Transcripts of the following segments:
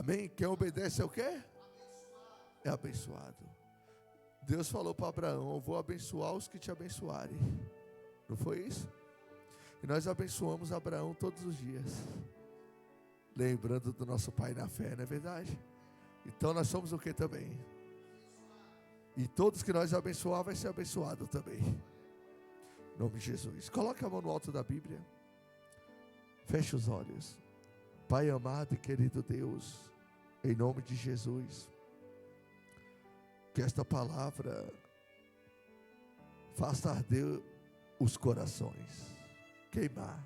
Amém? Quem obedece é o quê? É abençoado. Deus falou para Abraão: eu vou abençoar os que te abençoarem. Não foi isso? E nós abençoamos Abraão todos os dias, lembrando do nosso pai na fé, não é verdade? Então nós somos o que também? E todos que nós abençoar vai ser abençoado também. Em nome de Jesus. Coloque a mão no alto da Bíblia. Feche os olhos. Pai amado e querido Deus, em nome de Jesus, que esta palavra faça arder os corações, queimar.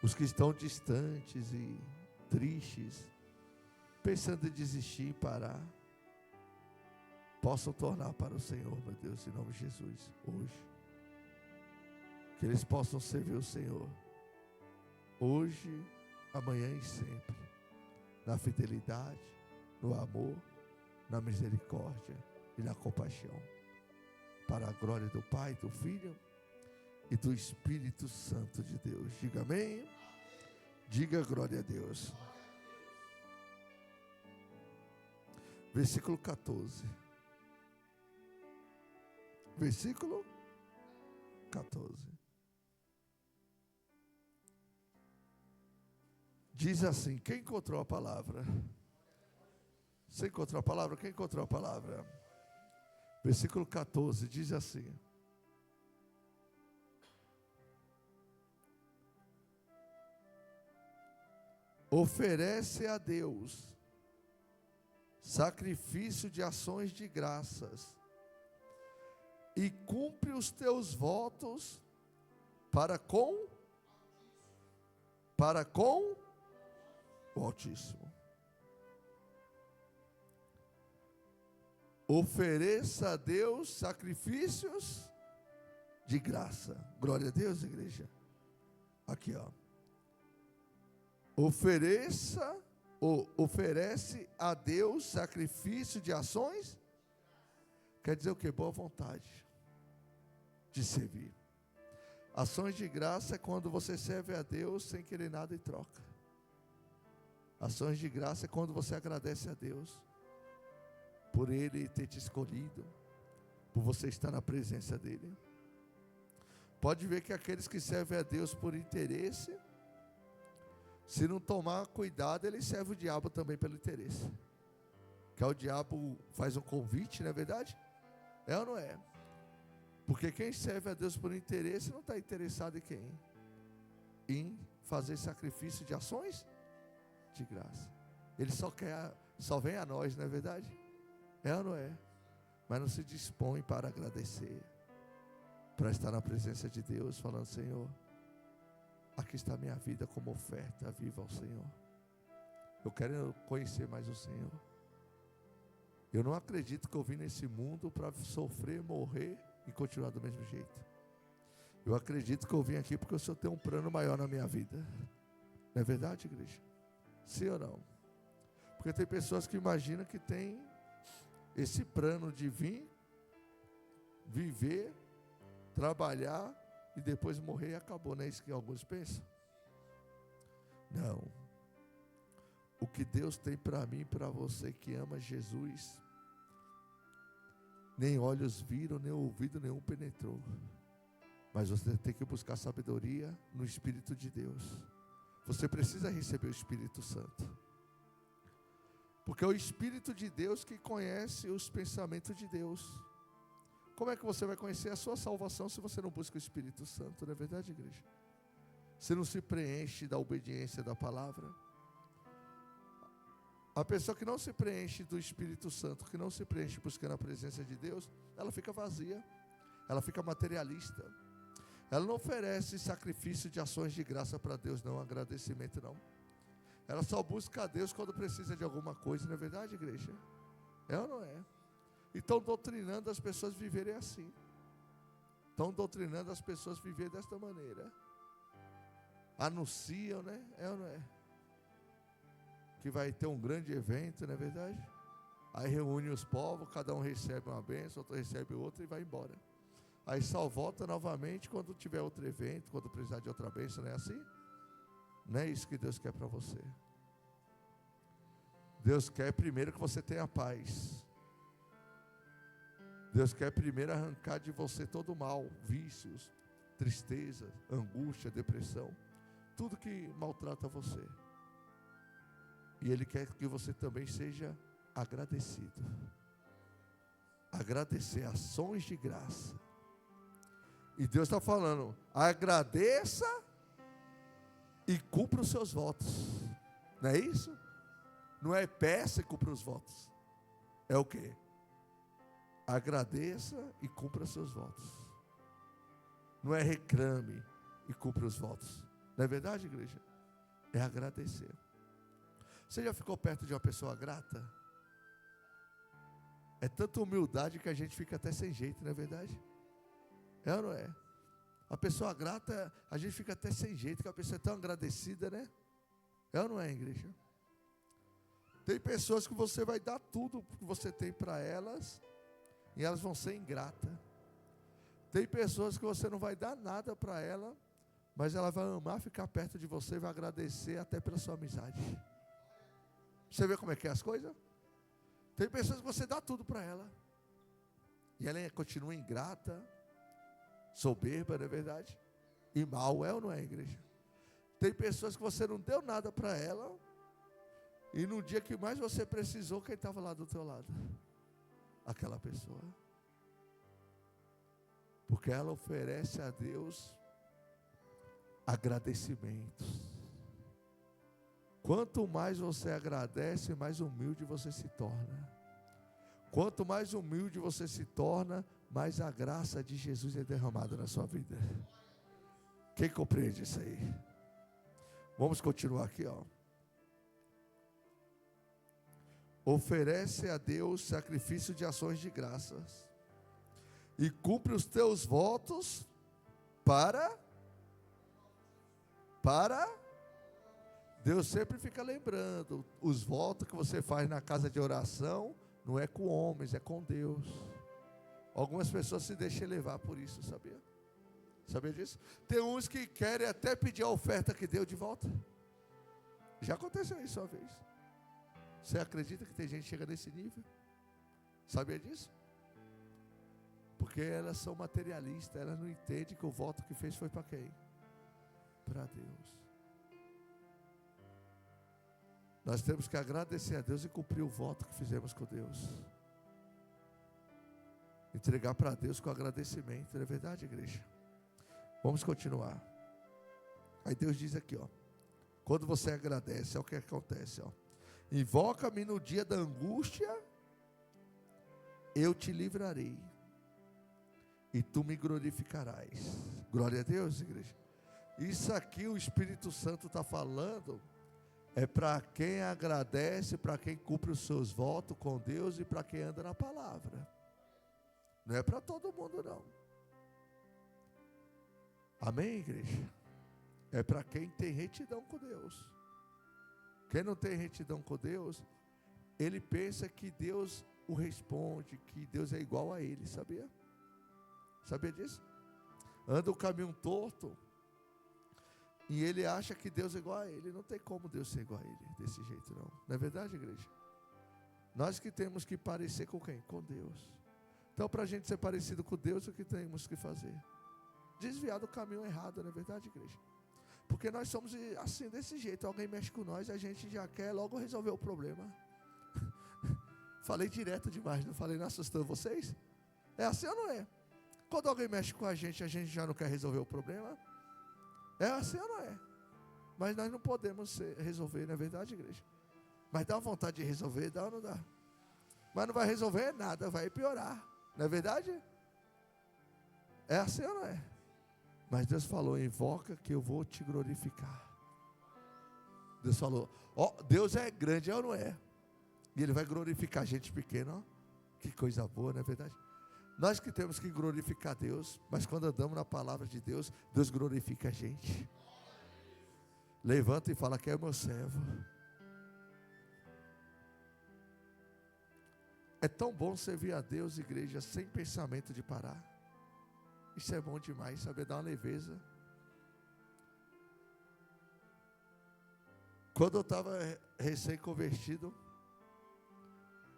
Os que estão distantes e tristes, pensando em desistir e parar, possam tornar para o Senhor, meu Deus, em nome de Jesus, hoje. Que eles possam servir o Senhor, hoje, amanhã e sempre, na fidelidade, no amor, na misericórdia e na compaixão, para a glória do Pai, do Filho e do Espírito Santo de Deus. Diga amém. Diga glória a Deus. Versículo 14. Versículo 14. Diz assim: quem encontrou a palavra? Você encontrou a palavra? Quem encontrou a palavra? Versículo 14 diz assim: oferece a Deus sacrifício de ações de graças e cumpre os teus votos para com o Altíssimo. Ofereça a Deus sacrifícios de graça. Glória a Deus, igreja. Aqui, ó. Oferece a Deus sacrifício de ações. Quer dizer o que? Boa vontade de servir. Ações de graça é quando você serve a Deus sem querer nada em troca. Ações de graça é quando você agradece a Deus por Ele ter te escolhido, por você estar na presença dEle. Pode ver que aqueles que servem a Deus por interesse, se não tomar cuidado, ele serve o diabo também pelo interesse. Que o diabo faz um convite, não é verdade? É ou não é? Porque quem serve a Deus por interesse não está interessado em quem? Em fazer sacrifício de ações de graça. Ele só vem a nós, não é verdade? É ou não é? Mas não se dispõe para agradecer, para estar na presença de Deus, falando: Senhor, aqui está a minha vida como oferta viva ao Senhor. Eu quero conhecer mais o Senhor. Eu não acredito que eu vim nesse mundo para sofrer, morrer e continuar do mesmo jeito. Eu acredito que eu vim aqui porque o Senhor tem um plano maior na minha vida. Não é verdade, igreja? Sim ou não? Porque tem pessoas que imaginam que tem esse plano de vir, viver, trabalhar e depois morrer e acabou. Não é isso que alguns pensam? Não. O que Deus tem para mim e para você que ama Jesus, nem olhos viram, nem ouvido nenhum penetrou. Mas você tem que buscar sabedoria no Espírito de Deus. Você precisa receber o Espírito Santo. Porque é o Espírito de Deus que conhece os pensamentos de Deus. Como é que você vai conhecer a sua salvação se você não busca o Espírito Santo? Não é verdade, igreja? Você não se preenche da obediência da palavra. A pessoa que não se preenche do Espírito Santo, que não se preenche buscando a presença de Deus, ela fica vazia, ela fica materialista. Ela não oferece sacrifício de ações de graça para Deus, não, agradecimento não. Ela só busca a Deus quando precisa de alguma coisa, não é verdade, igreja? É ou não é? E estão doutrinando as pessoas viverem assim. Estão doutrinando as pessoas viverem desta maneira. Anunciam, né? É ou não é? Que vai ter um grande evento, não é verdade? Aí reúne os povos, cada um recebe uma bênção, outro recebe outra e vai embora. Aí só volta novamente quando tiver outro evento, quando precisar de outra bênção, não é assim? Não é isso que Deus quer para você. Deus quer primeiro que você tenha paz. Deus quer primeiro arrancar de você todo o mal, vícios, tristeza, angústia, depressão, tudo que maltrata você. E Ele quer que você também seja agradecido. Agradecer, ações de graça. E Deus está falando, agradeça e cumpra os seus votos. Não é isso? Não é peça e cumpra os votos. É o quê? Agradeça e cumpra seus votos. Não é reclame e cumpra os votos. Não é verdade, igreja? É agradecer. Você já ficou perto de uma pessoa grata? É tanta humildade que a gente fica até sem jeito, não é verdade? É ou não é? A pessoa grata, a gente fica até sem jeito, que a pessoa é tão agradecida, né? É ou não é, igreja? Tem pessoas que você vai dar tudo que você tem para elas, e elas vão ser ingratas. Tem pessoas que você não vai dar nada para ela, mas ela vai amar ficar perto de você e vai agradecer até pela sua amizade. Você vê como é que é as coisas? Tem pessoas que você dá tudo para ela, e ela continua ingrata, soberba, não é verdade? E mal, é ou não é, igreja? Tem pessoas que você não deu nada para ela, e no dia que mais você precisou, quem estava lá do teu lado? Aquela pessoa. Porque ela oferece a Deus agradecimentos. Quanto mais você agradece, mais humilde você se torna. Quanto mais humilde você se torna, mais a graça de Jesus é derramada na sua vida. Quem compreende isso aí? Vamos continuar aqui, ó. Oferece a Deus sacrifício de ações de graças e cumpre os teus votos para Deus sempre fica lembrando, os votos que você faz na casa de oração, não é com homens, é com Deus. Algumas pessoas se deixam levar por isso, sabia? Sabia disso? Tem uns que querem até pedir a oferta que deu de volta. Já aconteceu isso uma vez. Você acredita que tem gente que chega nesse nível? Sabia disso? Porque elas são materialistas, elas não entendem que o voto que fez foi para quem? Para Deus. Nós temos que agradecer a Deus e cumprir o voto que fizemos com Deus. Entregar para Deus com agradecimento, não é verdade, igreja? Vamos continuar. Aí Deus diz aqui, ó. Quando você agradece, é o que acontece, ó. Invoca-me no dia da angústia, eu te livrarei, e tu me glorificarás. Glória a Deus, igreja. Isso aqui o Espírito Santo está falando, é para quem agradece, para quem cumpre os seus votos com Deus e para quem anda na palavra. Não é para todo mundo, não. Amém, igreja? É para quem tem retidão com Deus. Quem não tem retidão com Deus, ele pensa que Deus o responde, que Deus é igual a ele, sabia? Sabia disso? Anda o caminho torto, e ele acha que Deus é igual a ele. Não tem como Deus ser igual a ele, desse jeito não. Não é verdade, igreja? Nós que temos que parecer com quem? Com Deus. Então, para a gente ser parecido com Deus, o que temos que fazer? Desviar do caminho errado, não é verdade, igreja? Porque nós somos assim, desse jeito. Alguém mexe com nós, a gente já quer logo resolver o problema. Falei direto demais, não falei, não assustando vocês? É assim ou não é? Quando alguém mexe com a gente já não quer resolver o problema? É assim ou não é? Mas nós não podemos resolver, não é verdade, igreja? Mas dá vontade de resolver, dá ou não dá? Mas não vai resolver nada, vai piorar, não é verdade? É assim ou não é? Mas Deus falou, invoca que eu vou te glorificar. Deus falou, ó, Deus é grande, é ou não é? E Ele vai glorificar a gente pequena, ó. Que coisa boa, não é verdade? Nós que temos que glorificar Deus, mas quando andamos na palavra de Deus, Deus glorifica a gente. Levanta e fala que é o meu servo. É tão bom servir a Deus, igreja, sem pensamento de parar. Isso é bom demais, saber dar uma leveza. Quando eu estava recém-convertido,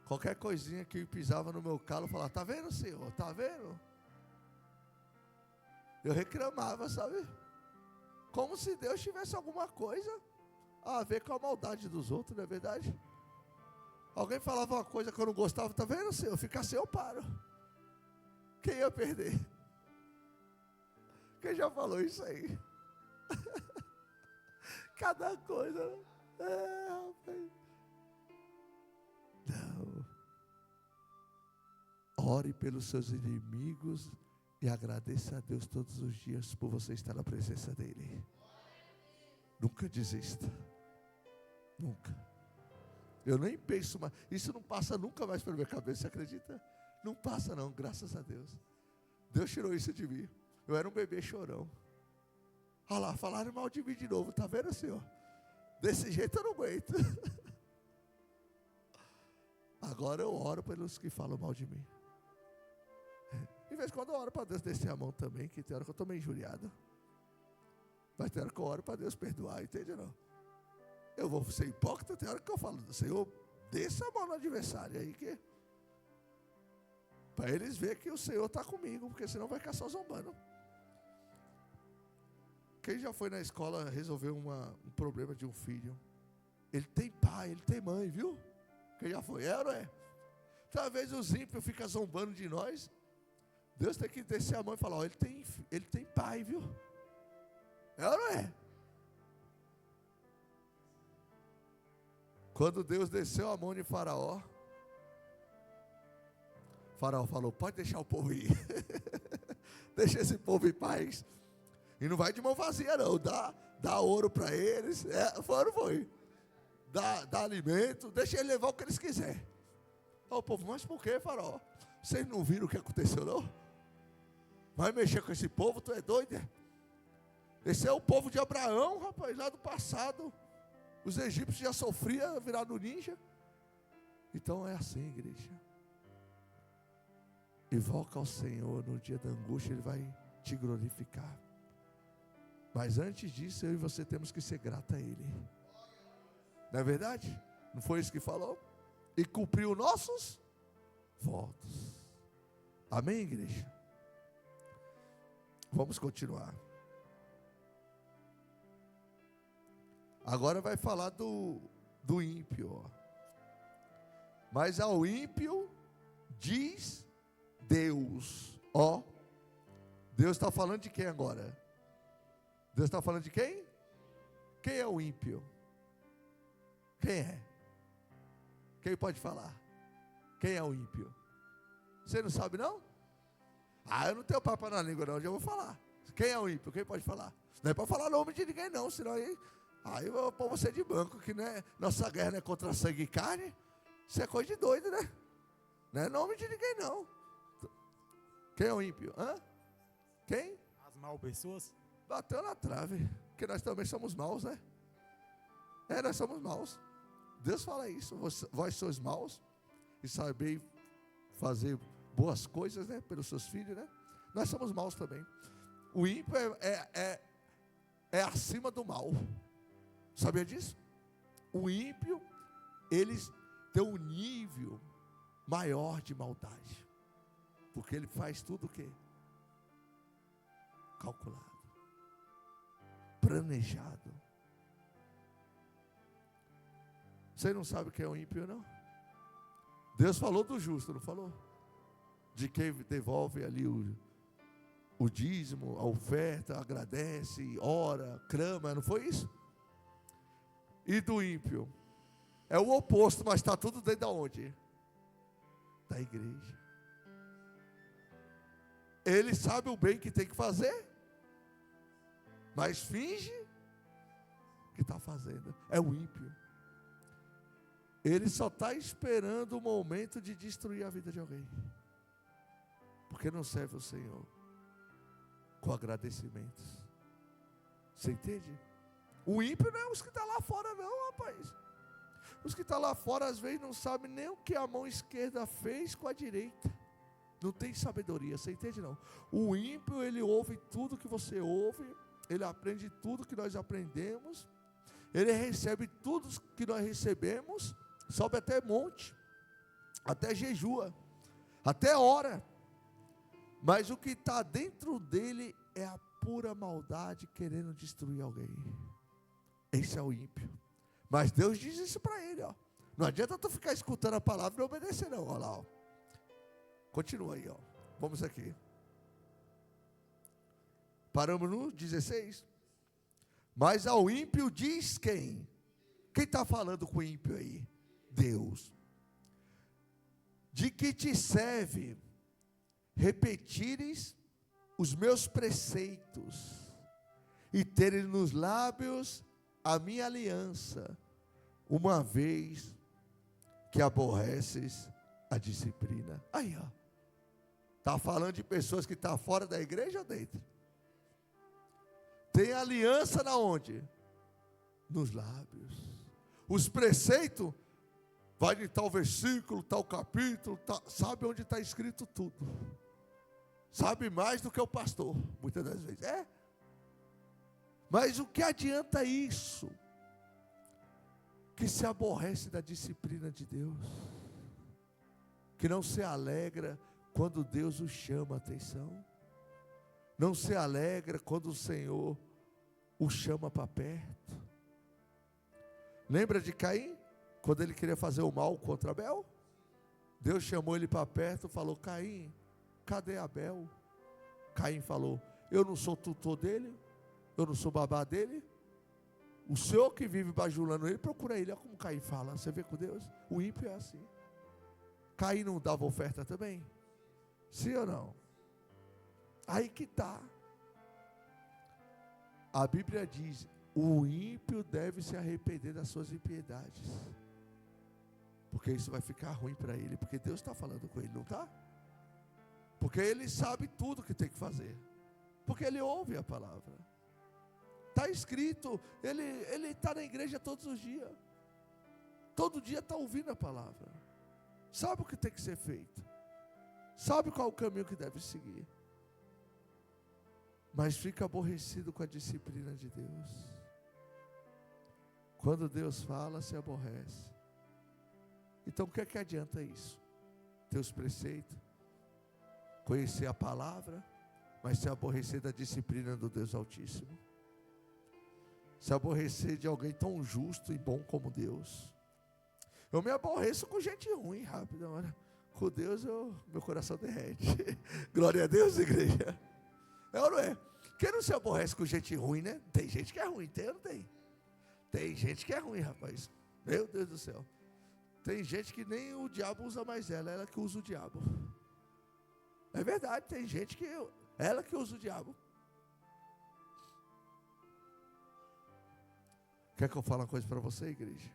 Qualquer coisinha que pisava no meu calo, eu falava, tá vendo, Senhor? Tá vendo? Eu reclamava, sabe? Como se Deus tivesse alguma coisa a ver com a maldade dos outros, não é verdade? Alguém falava uma coisa que eu não gostava, tá vendo, Senhor? Fica assim, eu paro. Quem ia perder? Quem já falou isso aí? Cada coisa, né? Rapaz. Não. Ore pelos seus inimigos e agradeça a Deus todos os dias por você estar na presença dEle. Nunca desista. Nunca. Eu nem penso mais. Isso não passa nunca mais pela minha cabeça, você acredita? Não passa não, graças a Deus. Deus tirou isso de mim. Eu era um bebê chorão. Olha lá, falaram mal de mim de novo, tá vendo, Senhor? Desse jeito eu não aguento. Agora eu oro pelos que falam mal de mim. De vez em quando eu oro para Deus descer a mão também, que tem hora que eu estou meio injuriado. Mas tem hora que eu oro para Deus perdoar, entende não? Eu vou ser hipócrita, tem hora que eu falo, Senhor, desça a mão no adversário aí, que para eles verem que o Senhor está comigo, porque senão vai ficar só zombando. Quem já foi na escola resolver um problema de um filho? Ele tem pai, ele tem mãe, viu? Quem já foi? É ou não é? Talvez os ímpios ficam zombando de nós. Deus tem que descer a mão e falar, ó, ele tem pai, viu? É ou não é? Quando Deus desceu a mão de Faraó, Faraó falou, pode deixar o povo ir. Deixa esse povo em paz. E não vai de mão vazia não, dá ouro para eles. Foi ou não foi? Dá alimento, deixa ele levar o que eles quiserem. O povo, mas por que, Faraó? Vocês não viram o que aconteceu não? Vai mexer com esse povo, tu é doido? É? Esse é o povo de Abraão, rapaz, lá do passado. Os egípcios já sofriam virado ninja. Então é assim, igreja. Invoca ao Senhor no dia da angústia, Ele vai te glorificar. Mas antes disso, eu e você temos que ser grato a Ele. Não é verdade? Não foi isso que falou? E cumpriu nossos votos. Amém, igreja? Vamos continuar. Agora vai falar do ímpio. Ó. Mas ao ímpio diz Deus. Ó, Deus está falando de quem agora? Deus está falando de quem? Quem é o ímpio? Quem é? Quem pode falar? Quem é o ímpio? Você não sabe não? Eu não tenho papo na língua não, já vou falar. Quem é o ímpio? Quem pode falar? Não é para falar nome de ninguém não, senão aí eu vou pôr você de banco, que né, nossa guerra não é contra sangue e carne. Isso é coisa de doido, né? Não é nome de ninguém não. Quem é o ímpio? Quem? As mal pessoas. Bateu na trave, porque nós também somos maus, né? Nós somos maus. Deus fala isso, vós sois maus e sabei fazer boas coisas, né? Pelos seus filhos, né? Nós somos maus também. O ímpio é acima do mal. Sabia disso? O ímpio, eles têm um nível maior de maldade. Porque ele faz tudo o quê? Calculado. Planejado. Você não sabe o que é o ímpio, não? Deus falou do justo, não falou? De quem devolve ali o dízimo, a oferta, agradece, ora, clama, não foi isso? E do ímpio? É o oposto, mas está tudo dentro de onde? Da igreja. Ele sabe o bem que tem que fazer, mas finge que está fazendo. É o ímpio. Ele só está esperando o momento de destruir a vida de alguém. Porque não serve o Senhor com agradecimentos. Você entende? O ímpio não é os que estão lá fora não, rapaz. Os que estão lá fora às vezes não sabem nem o que a mão esquerda fez com a direita. Não tem sabedoria, você entende não? O ímpio, ele ouve tudo que você ouve, ele aprende tudo que nós aprendemos, ele recebe tudo que nós recebemos, sobe até monte, até jejua, até ora, mas o que está dentro dele é a pura maldade, querendo destruir alguém. Esse é o ímpio. Mas Deus diz isso para ele, ó. Não adianta tu ficar escutando a palavra e não obedecer não, olha lá, ó. Continua aí, ó. Vamos aqui. Paramos no 16. Mas ao ímpio diz quem? Quem está falando com o ímpio aí? Deus. De que te serve repetires os meus preceitos e teres nos lábios a minha aliança, uma vez que aborreces a disciplina. Aí, ó. Está falando de pessoas que estão fora da igreja ou dentro? Tem aliança na onde? Nos lábios. Os preceitos, vai de tal versículo, tal capítulo, sabe onde está escrito tudo. Sabe mais do que o pastor, muitas das vezes. Mas o que adianta isso? Que se aborrece da disciplina de Deus, que não se alegra quando Deus o chama a atenção, não se alegra quando o Senhor o chama para perto. Lembra de Caim? Quando ele queria fazer o mal contra Abel? Deus chamou ele para perto e falou: Caim, cadê Abel? Caim falou: eu não sou tutor dele, eu não sou babá dele. O senhor que vive bajulando ele, procura ele. Olha como Caim fala. Você vê com Deus? O ímpio é assim. Caim não dava oferta também? Sim ou não? Aí que está. A Bíblia diz: o ímpio deve se arrepender das suas impiedades, porque isso vai ficar ruim para ele, porque Deus está falando com ele, não está? Porque ele sabe tudo que tem que fazer, porque ele ouve a palavra. Está escrito, ele está na igreja todos os dias, todo dia está ouvindo a palavra, sabe o que tem que ser feito, sabe qual é o caminho que deve seguir, mas fica aborrecido com a disciplina de Deus. Quando Deus fala, se aborrece. Então o que é que adianta isso? Teus preceitos, conhecer a palavra, mas se aborrecer da disciplina do Deus Altíssimo, se aborrecer de alguém tão justo e bom como Deus. Eu me aborreço com gente ruim, rápido, olha. Com Deus meu coração derrete. Glória a Deus, igreja. É ou não é? Quem não se aborrece com gente ruim, né? Tem gente que é ruim, tem ou não tem? Tem gente que é ruim, rapaz. Meu Deus do céu. Tem gente que nem o diabo usa mais ela que usa o diabo. É verdade, tem gente que ela que usa o diabo. Quer que eu fale uma coisa para você, igreja?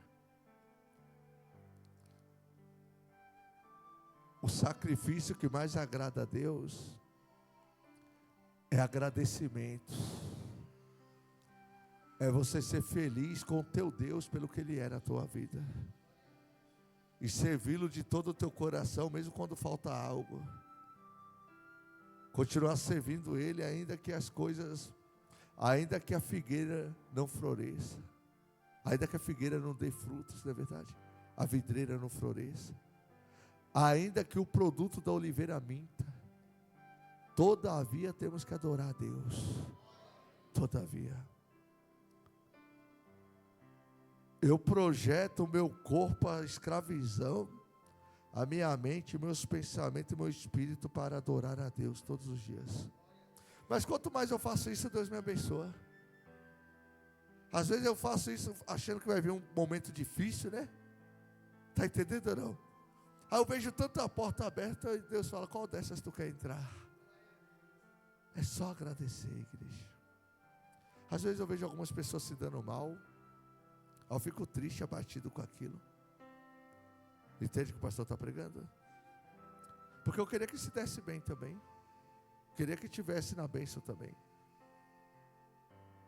O sacrifício que mais agrada a Deus é agradecimento. É você ser feliz com o teu Deus pelo que Ele é na tua vida. E servi-lo de todo o teu coração, mesmo quando falta algo. Continuar servindo Ele, ainda que as coisas, ainda que a figueira não floresça, ainda que a figueira não dê frutos, não é verdade? A vidreira não floresça, ainda que o produto da oliveira minta, todavia temos que adorar a Deus. Todavia, eu projeto o meu corpo à escravidão, a minha mente, meus pensamentos e meu espírito para adorar a Deus todos os dias. Mas quanto mais eu faço isso, Deus me abençoa. Às vezes eu faço isso achando que vai vir um momento difícil, né? Está entendendo ou não? Aí eu vejo tanta porta aberta e Deus fala: qual dessas tu quer entrar? É só agradecer, igreja. Às vezes eu vejo algumas pessoas se dando mal, eu fico triste, abatido com aquilo. Entende o que o pastor está pregando? Porque eu queria que se desse bem também, queria que tivesse na bênção também.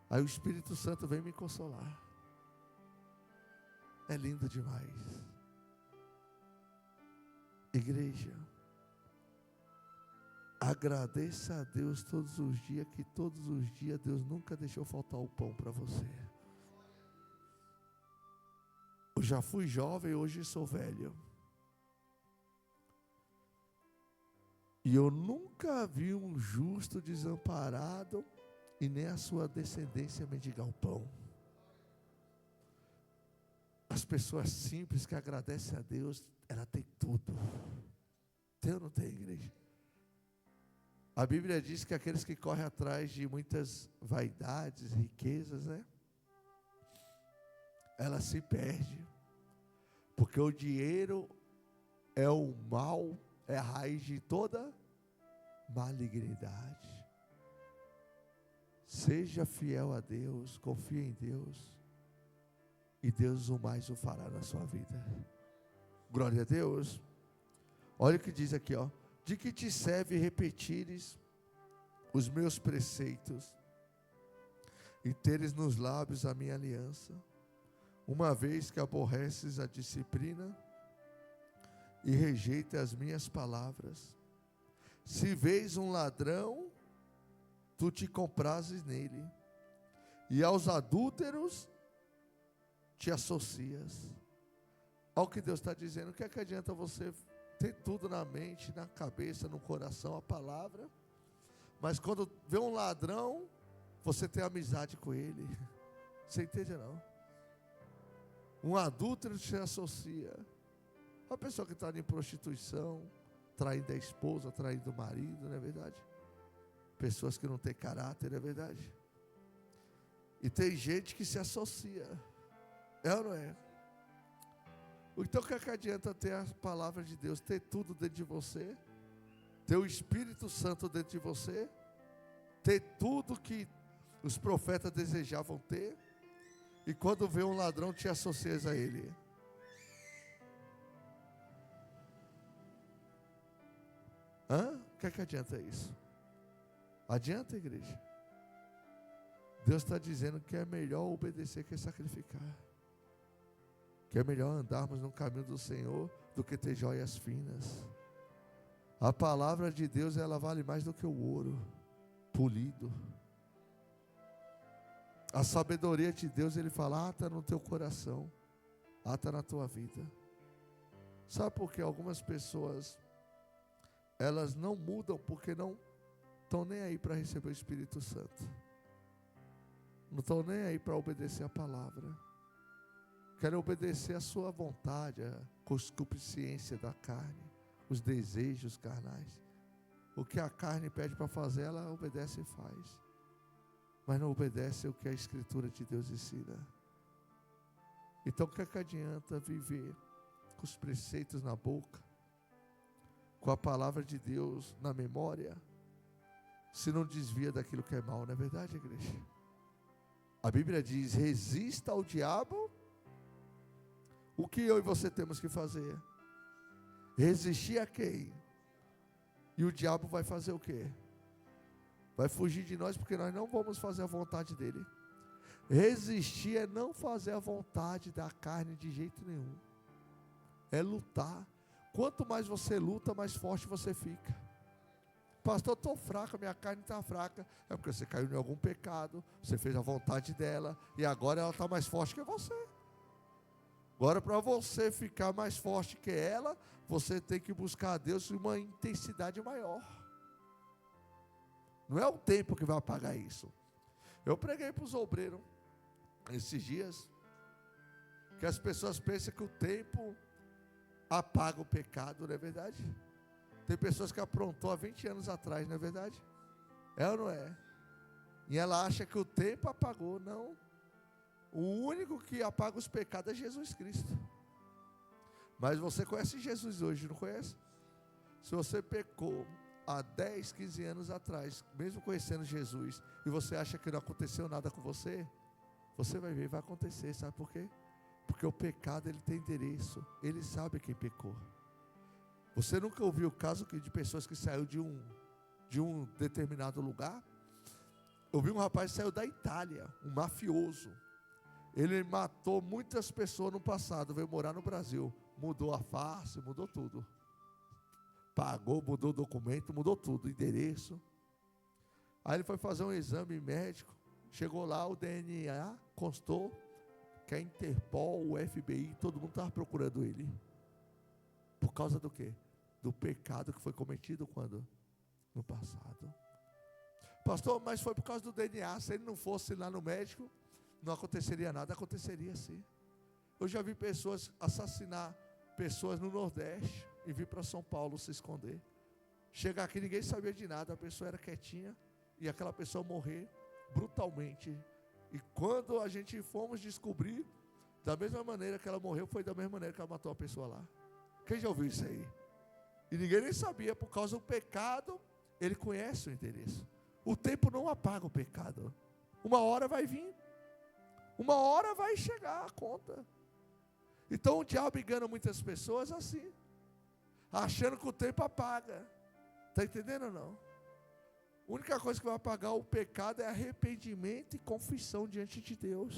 Aí o Espírito Santo vem me consolar. É lindo demais. Igreja, agradeça a Deus todos os dias, que todos os dias Deus nunca deixou faltar o pão para você. Eu já fui jovem, hoje sou velho. E eu nunca vi um justo desamparado e nem a sua descendência mendigar o pão. As pessoas simples que agradecem a Deus, ela tem tudo. Tem ou não tem, igreja? A Bíblia diz que aqueles que correm atrás de muitas vaidades, riquezas, né? Ela se perde. Porque o dinheiro é o mal, é a raiz de toda malignidade. Seja fiel a Deus, confie em Deus, e Deus o mais o fará na sua vida. Glória a Deus. Olha o que diz aqui, ó. De que te serve repetires os meus preceitos e teres nos lábios a minha aliança, uma vez que aborreces a disciplina e rejeita as minhas palavras? Se vês um ladrão, tu te comprases nele, e aos adúlteros te associas. Olha o que Deus está dizendo. O que é que adianta você ter tudo na mente, na cabeça, no coração, a palavra, mas quando vê um ladrão, você tem amizade com ele? Você entende não? Um adúltero te associa. Uma pessoa que está em prostituição, traindo a esposa, traindo o marido, não é verdade? Pessoas que não têm caráter, não é verdade? E tem gente que se associa. É ou não é? Então o que é que adianta ter a palavra de Deus, ter tudo dentro de você, ter o Espírito Santo dentro de você, ter tudo que os profetas desejavam ter, e quando vê um ladrão te associas a ele? O que é que adianta isso? Adianta, igreja? Deus está dizendo que é melhor obedecer que sacrificar, que é melhor andarmos no caminho do Senhor do que ter joias finas. A palavra de Deus, ela vale mais do que o ouro polido. A sabedoria de Deus, Ele fala, está no teu coração, está na tua vida. Sabe por que algumas pessoas, elas não mudam porque não estão nem aí para receber o Espírito Santo, não estão nem aí para obedecer a palavra, querem obedecer a sua vontade, a concupiscência da carne, os desejos carnais. O que a carne pede para fazer, ela obedece e faz, mas não obedece o que a Escritura de Deus ensina. Então o que é que adianta viver com os preceitos na boca, com a palavra de Deus na memória, se não desvia daquilo que é mal? Não é verdade, igreja? A Bíblia diz, resista ao diabo. O que eu e você temos que fazer? Resistir a quem? E o diabo vai fazer o quê? Vai fugir de nós, porque nós não vamos fazer a vontade dele. Resistir é não fazer a vontade da carne de jeito nenhum. É lutar. Quanto mais você luta, mais forte você fica. Pastor, eu estou fraco, minha carne está fraca. É porque você caiu em algum pecado, você fez a vontade dela, e agora ela está mais forte que você. Agora, para você ficar mais forte que ela, você tem que buscar a Deus em uma intensidade maior. Não é o tempo que vai apagar isso. Eu preguei para os obreiros esses dias, que as pessoas pensam que o tempo apaga o pecado, não é verdade? Tem pessoas que aprontou há 20 anos atrás, não é verdade? É ou não é? E ela acha que o tempo apagou. Não. O único que apaga os pecados é Jesus Cristo. Mas você conhece Jesus hoje, não conhece? Se você pecou há 10, 15 anos atrás, mesmo conhecendo Jesus, e você acha que não aconteceu nada com você, você vai ver, vai acontecer. Sabe por quê? Porque o pecado, ele tem endereço. Ele sabe quem pecou. Você nunca ouviu o caso de pessoas que saíram de um determinado lugar? Eu vi um rapaz que saiu da Itália, um mafioso. Ele matou muitas pessoas no passado, veio morar no Brasil. Mudou a face, mudou tudo. Pagou, mudou o documento, mudou tudo, endereço. Aí ele foi fazer um exame médico. Chegou lá, o DNA constou que a Interpol, o FBI, todo mundo estava procurando ele. Por causa do quê? do pecado que foi cometido quando? No passado. Pastor, mas foi por causa do DNA. Se ele não fosse lá no médico, não aconteceria nada. Aconteceria sim. Eu já vi pessoas assassinar pessoas no Nordeste e vir para São Paulo se esconder. Chegar aqui, ninguém sabia de nada, a pessoa era quietinha e aquela pessoa morrer brutalmente. E quando a gente fomos descobrir, da mesma maneira que ela morreu, foi da mesma maneira que ela matou a pessoa lá. Quem já ouviu isso aí? E ninguém nem sabia, por causa do pecado, ele conhece o endereço. O tempo não apaga o pecado. Uma hora vai vir. Uma hora vai chegar a conta. Então o diabo engana muitas pessoas assim, achando que o tempo apaga. Está entendendo ou não? A única coisa que vai apagar o pecado é arrependimento e confissão diante de Deus.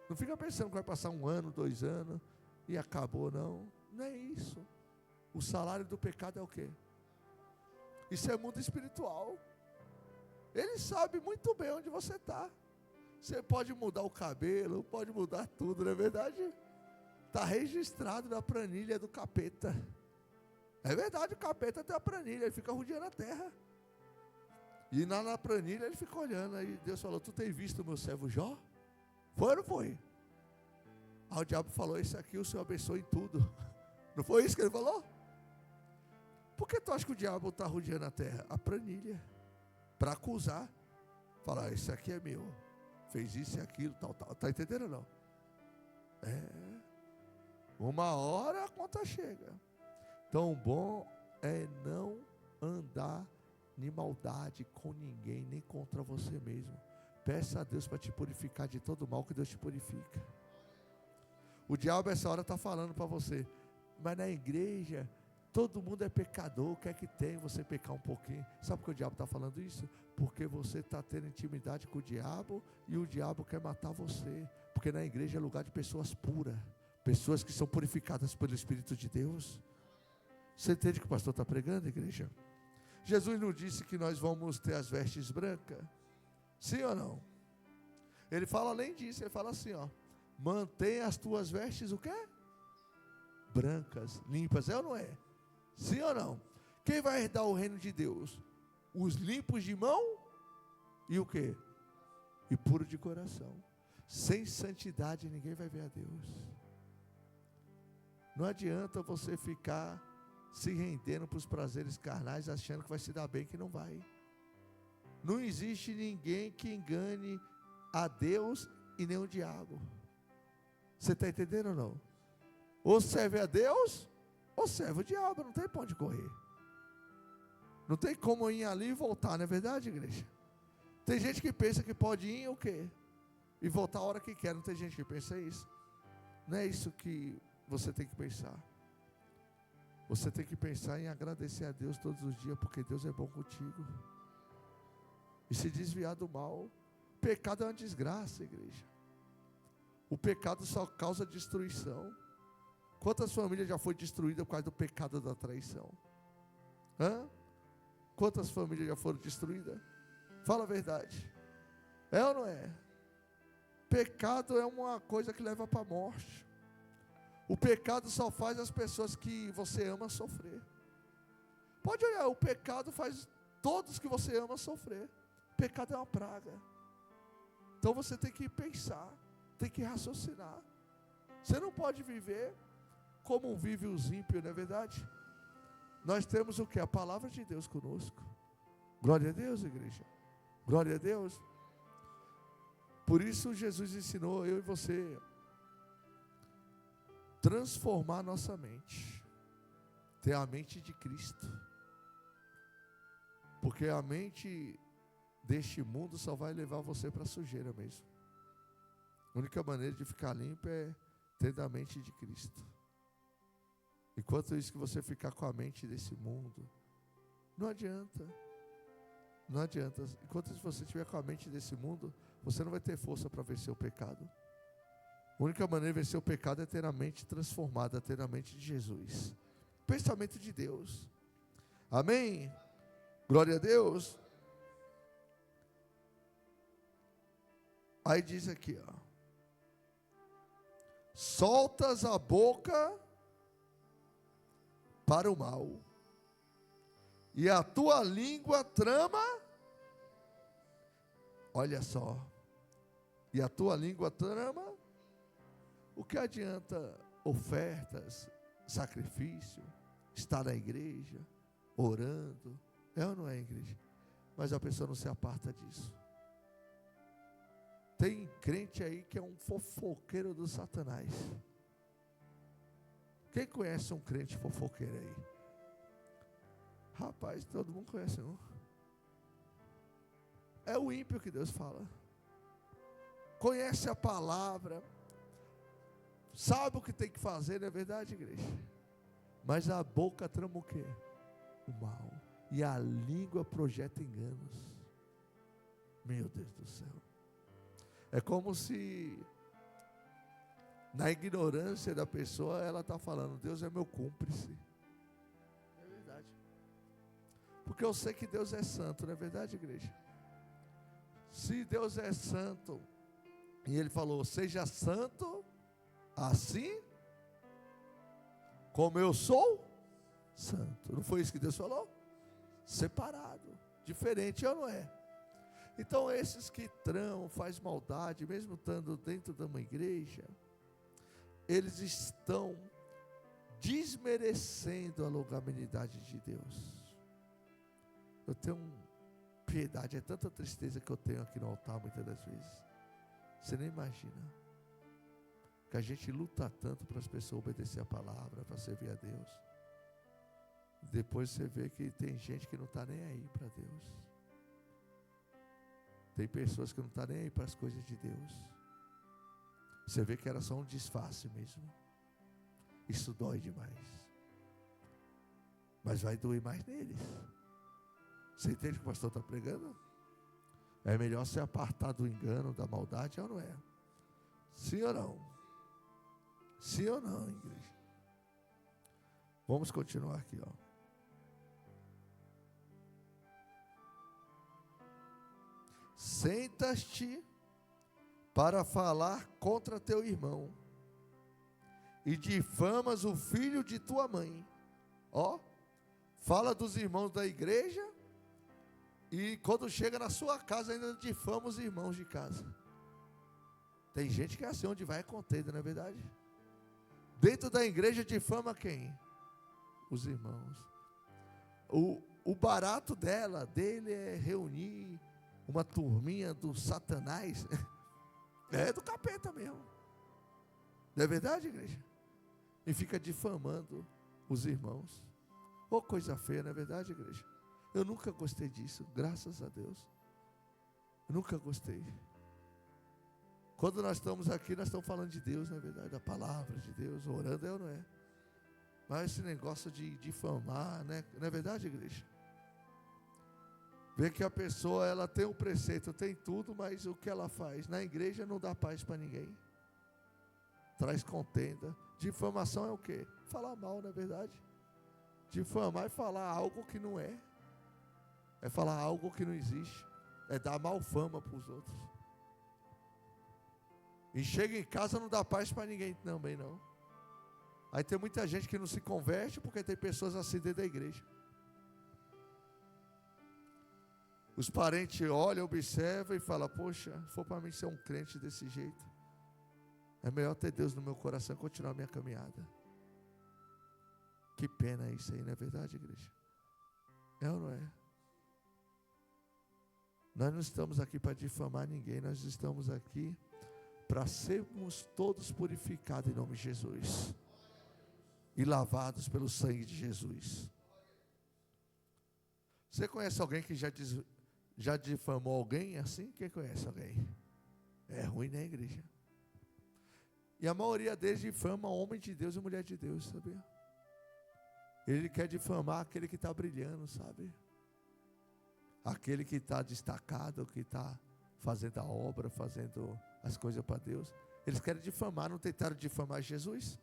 Não fica pensando que vai passar 1 ano, 2 anos e acabou, não. Não é isso. O salário do pecado é o quê? Isso é mundo espiritual. Ele sabe muito bem onde você está. Você pode mudar o cabelo, pode mudar tudo, não é verdade? Está registrado na planilha do capeta. É verdade, o capeta tem a planilha, ele fica rodeando a terra. E na planilha ele fica olhando, aí Deus falou, tu tem visto o meu servo Jó? Foi ou não foi? Aí o diabo falou, esse aqui o Senhor abençoe em tudo. Não foi isso que ele falou? Por que tu acha que o diabo está rodeando a terra? A planilha. Para acusar. Falar, esse aqui é meu. Fez isso e aquilo, tal, tal. Está entendendo ou não? Uma hora a conta chega. Tão bom é não andar em maldade com ninguém, nem contra você mesmo. Peça a Deus para te purificar de todo mal, que Deus te purifica. O diabo essa hora está falando para você, mas na igreja todo mundo é pecador, quer que tem você pecar um pouquinho. Sabe por que o diabo está falando isso? Porque você está tendo intimidade com o diabo e o diabo quer matar você. Porque na igreja é lugar de pessoas puras, pessoas que são purificadas pelo Espírito de Deus. Você entende o que o pastor está pregando, igreja? Jesus não disse que nós vamos ter as vestes brancas? Sim ou não? Ele fala além disso, ele fala assim, ó, mantenha as tuas vestes o quê? Brancas, limpas, é ou não é? Sim ou não? Quem vai herdar o reino de Deus? Os limpos de mão e o quê? E puro de coração. Sem santidade ninguém vai ver a Deus. Não adianta você ficar se rendendo para os prazeres carnais, achando que vai se dar bem, que não vai. Não existe ninguém que engane a Deus e nem o diabo. Você está entendendo ou não? Ou serve a Deus, ou serve o diabo, não tem para onde correr. Não tem como ir ali e voltar, não é verdade, igreja? Tem gente que pensa que pode ir o quê? E voltar a hora que quer, não tem gente que pensa isso. Não é isso que você tem que pensar. Você tem que pensar em agradecer a Deus todos os dias, porque Deus é bom contigo. E se desviar do mal. Pecado é uma desgraça, igreja. O pecado só causa destruição. Quantas famílias já foram destruídas por causa do pecado da traição? Quantas famílias já foram destruídas? Fala a verdade. É ou não é? Pecado é uma coisa que leva para a morte. O pecado só faz as pessoas que você ama sofrer. Pode olhar, o pecado faz todos que você ama sofrer. O pecado é uma praga. Então você tem que pensar, tem que raciocinar. Você não pode viver como vive os ímpios, não é verdade? Nós temos o que? A palavra de Deus conosco. Glória a Deus, igreja. Glória a Deus. Por isso Jesus ensinou eu e você transformar nossa mente, ter a mente de Cristo, porque a mente deste mundo só vai levar você para a sujeira mesmo. A única maneira de ficar limpo é ter a mente de Cristo. Enquanto isso que você ficar com a mente desse mundo, não adianta. Não adianta. Enquanto você estiver com a mente desse mundo, você não vai ter força para vencer o pecado. A única maneira de vencer o pecado é ter a mente transformada, ter a mente de Jesus. Pensamento de Deus. Amém? Glória a Deus. Aí diz aqui, ó. Soltas a boca para o mal, e a tua língua trama, olha só, e a tua língua trama, o que adianta ofertas, sacrifício, estar na igreja, orando, é ou não é, igreja? Mas a pessoa não se aparta disso. Tem crente aí que é um fofoqueiro do Satanás. Quem conhece um crente fofoqueiro aí? Rapaz, todo mundo conhece um. É o ímpio que Deus fala. Conhece a palavra, sabe o que tem que fazer, não é verdade, igreja? Mas a boca trama o quê? O mal. E a língua projeta enganos. Meu Deus do céu. É como se, na ignorância da pessoa, ela está falando, Deus é meu cúmplice. É verdade. Porque eu sei que Deus é santo, não é verdade, igreja? Se Deus é santo, e Ele falou, seja santo, assim como eu sou santo. Não foi isso que Deus falou? Separado, diferente, ou não é? Então esses que tramam, faz maldade, mesmo estando dentro de uma igreja, eles estão desmerecendo a longanimidade de Deus. Eu tenho piedade, é tanta tristeza que eu tenho aqui no altar muitas das vezes. Você nem imagina. Que a gente luta tanto para as pessoas obedecer a palavra, para servir a Deus. Depois você vê que tem gente que não está nem aí para Deus. Tem pessoas que não estão nem aí para as coisas de Deus. Você vê que era só um disfarce mesmo. Isso dói demais. Mas vai doer mais neles. Você entende o que o pastor está pregando? É melhor se apartar do engano, da maldade, ou não é? Sim ou não? Sim ou não, igreja? Vamos continuar aqui, ó. Sentas-te para falar contra teu irmão e difamas o filho de tua mãe. Ó, fala dos irmãos da igreja e quando chega na sua casa ainda difama os irmãos de casa. Tem gente que é assim, onde vai é contenda, não é verdade? Dentro da igreja difama quem? Os irmãos. O barato dele é reunir uma turminha do Satanás. É do capeta mesmo. Não é verdade, igreja? E fica difamando os irmãos. Ô, coisa feia, não é verdade, igreja? Eu nunca gostei disso, graças a Deus. Eu nunca gostei. Quando nós estamos aqui, nós estamos falando de Deus, não é verdade? Da palavra de Deus, orando, é ou não é? Mas esse negócio de difamar, né? Não é verdade, igreja? Vê que a pessoa, ela tem um preceito, tem tudo, mas o que ela faz? Na igreja não dá paz para ninguém. Traz contenda. Difamação é o quê? Falar mal, não é verdade? Difamar é falar algo que não é. É falar algo que não existe. É dar mal fama para os outros. E chega em casa não dá paz para ninguém também não. Aí tem muita gente que não se converte porque tem pessoas assim dentro da igreja. Os parentes olham, observam e falam, poxa, se for para mim ser um crente desse jeito, é melhor ter Deus no meu coração e continuar a minha caminhada. Que pena isso aí, não é verdade, igreja? É ou não é? Nós não estamos aqui para difamar ninguém, nós estamos aqui para sermos todos purificados em nome de Jesus e lavados pelo sangue de Jesus. Você conhece alguém que já difamou alguém assim? Quem conhece alguém? É ruim, né, igreja? E a maioria deles difama homem de Deus e mulher de Deus, sabia? Ele quer difamar aquele que está brilhando, sabe? Aquele que está destacado, que está fazendo a obra, fazendo as coisas para Deus. Eles querem difamar, não tentaram difamar Jesus?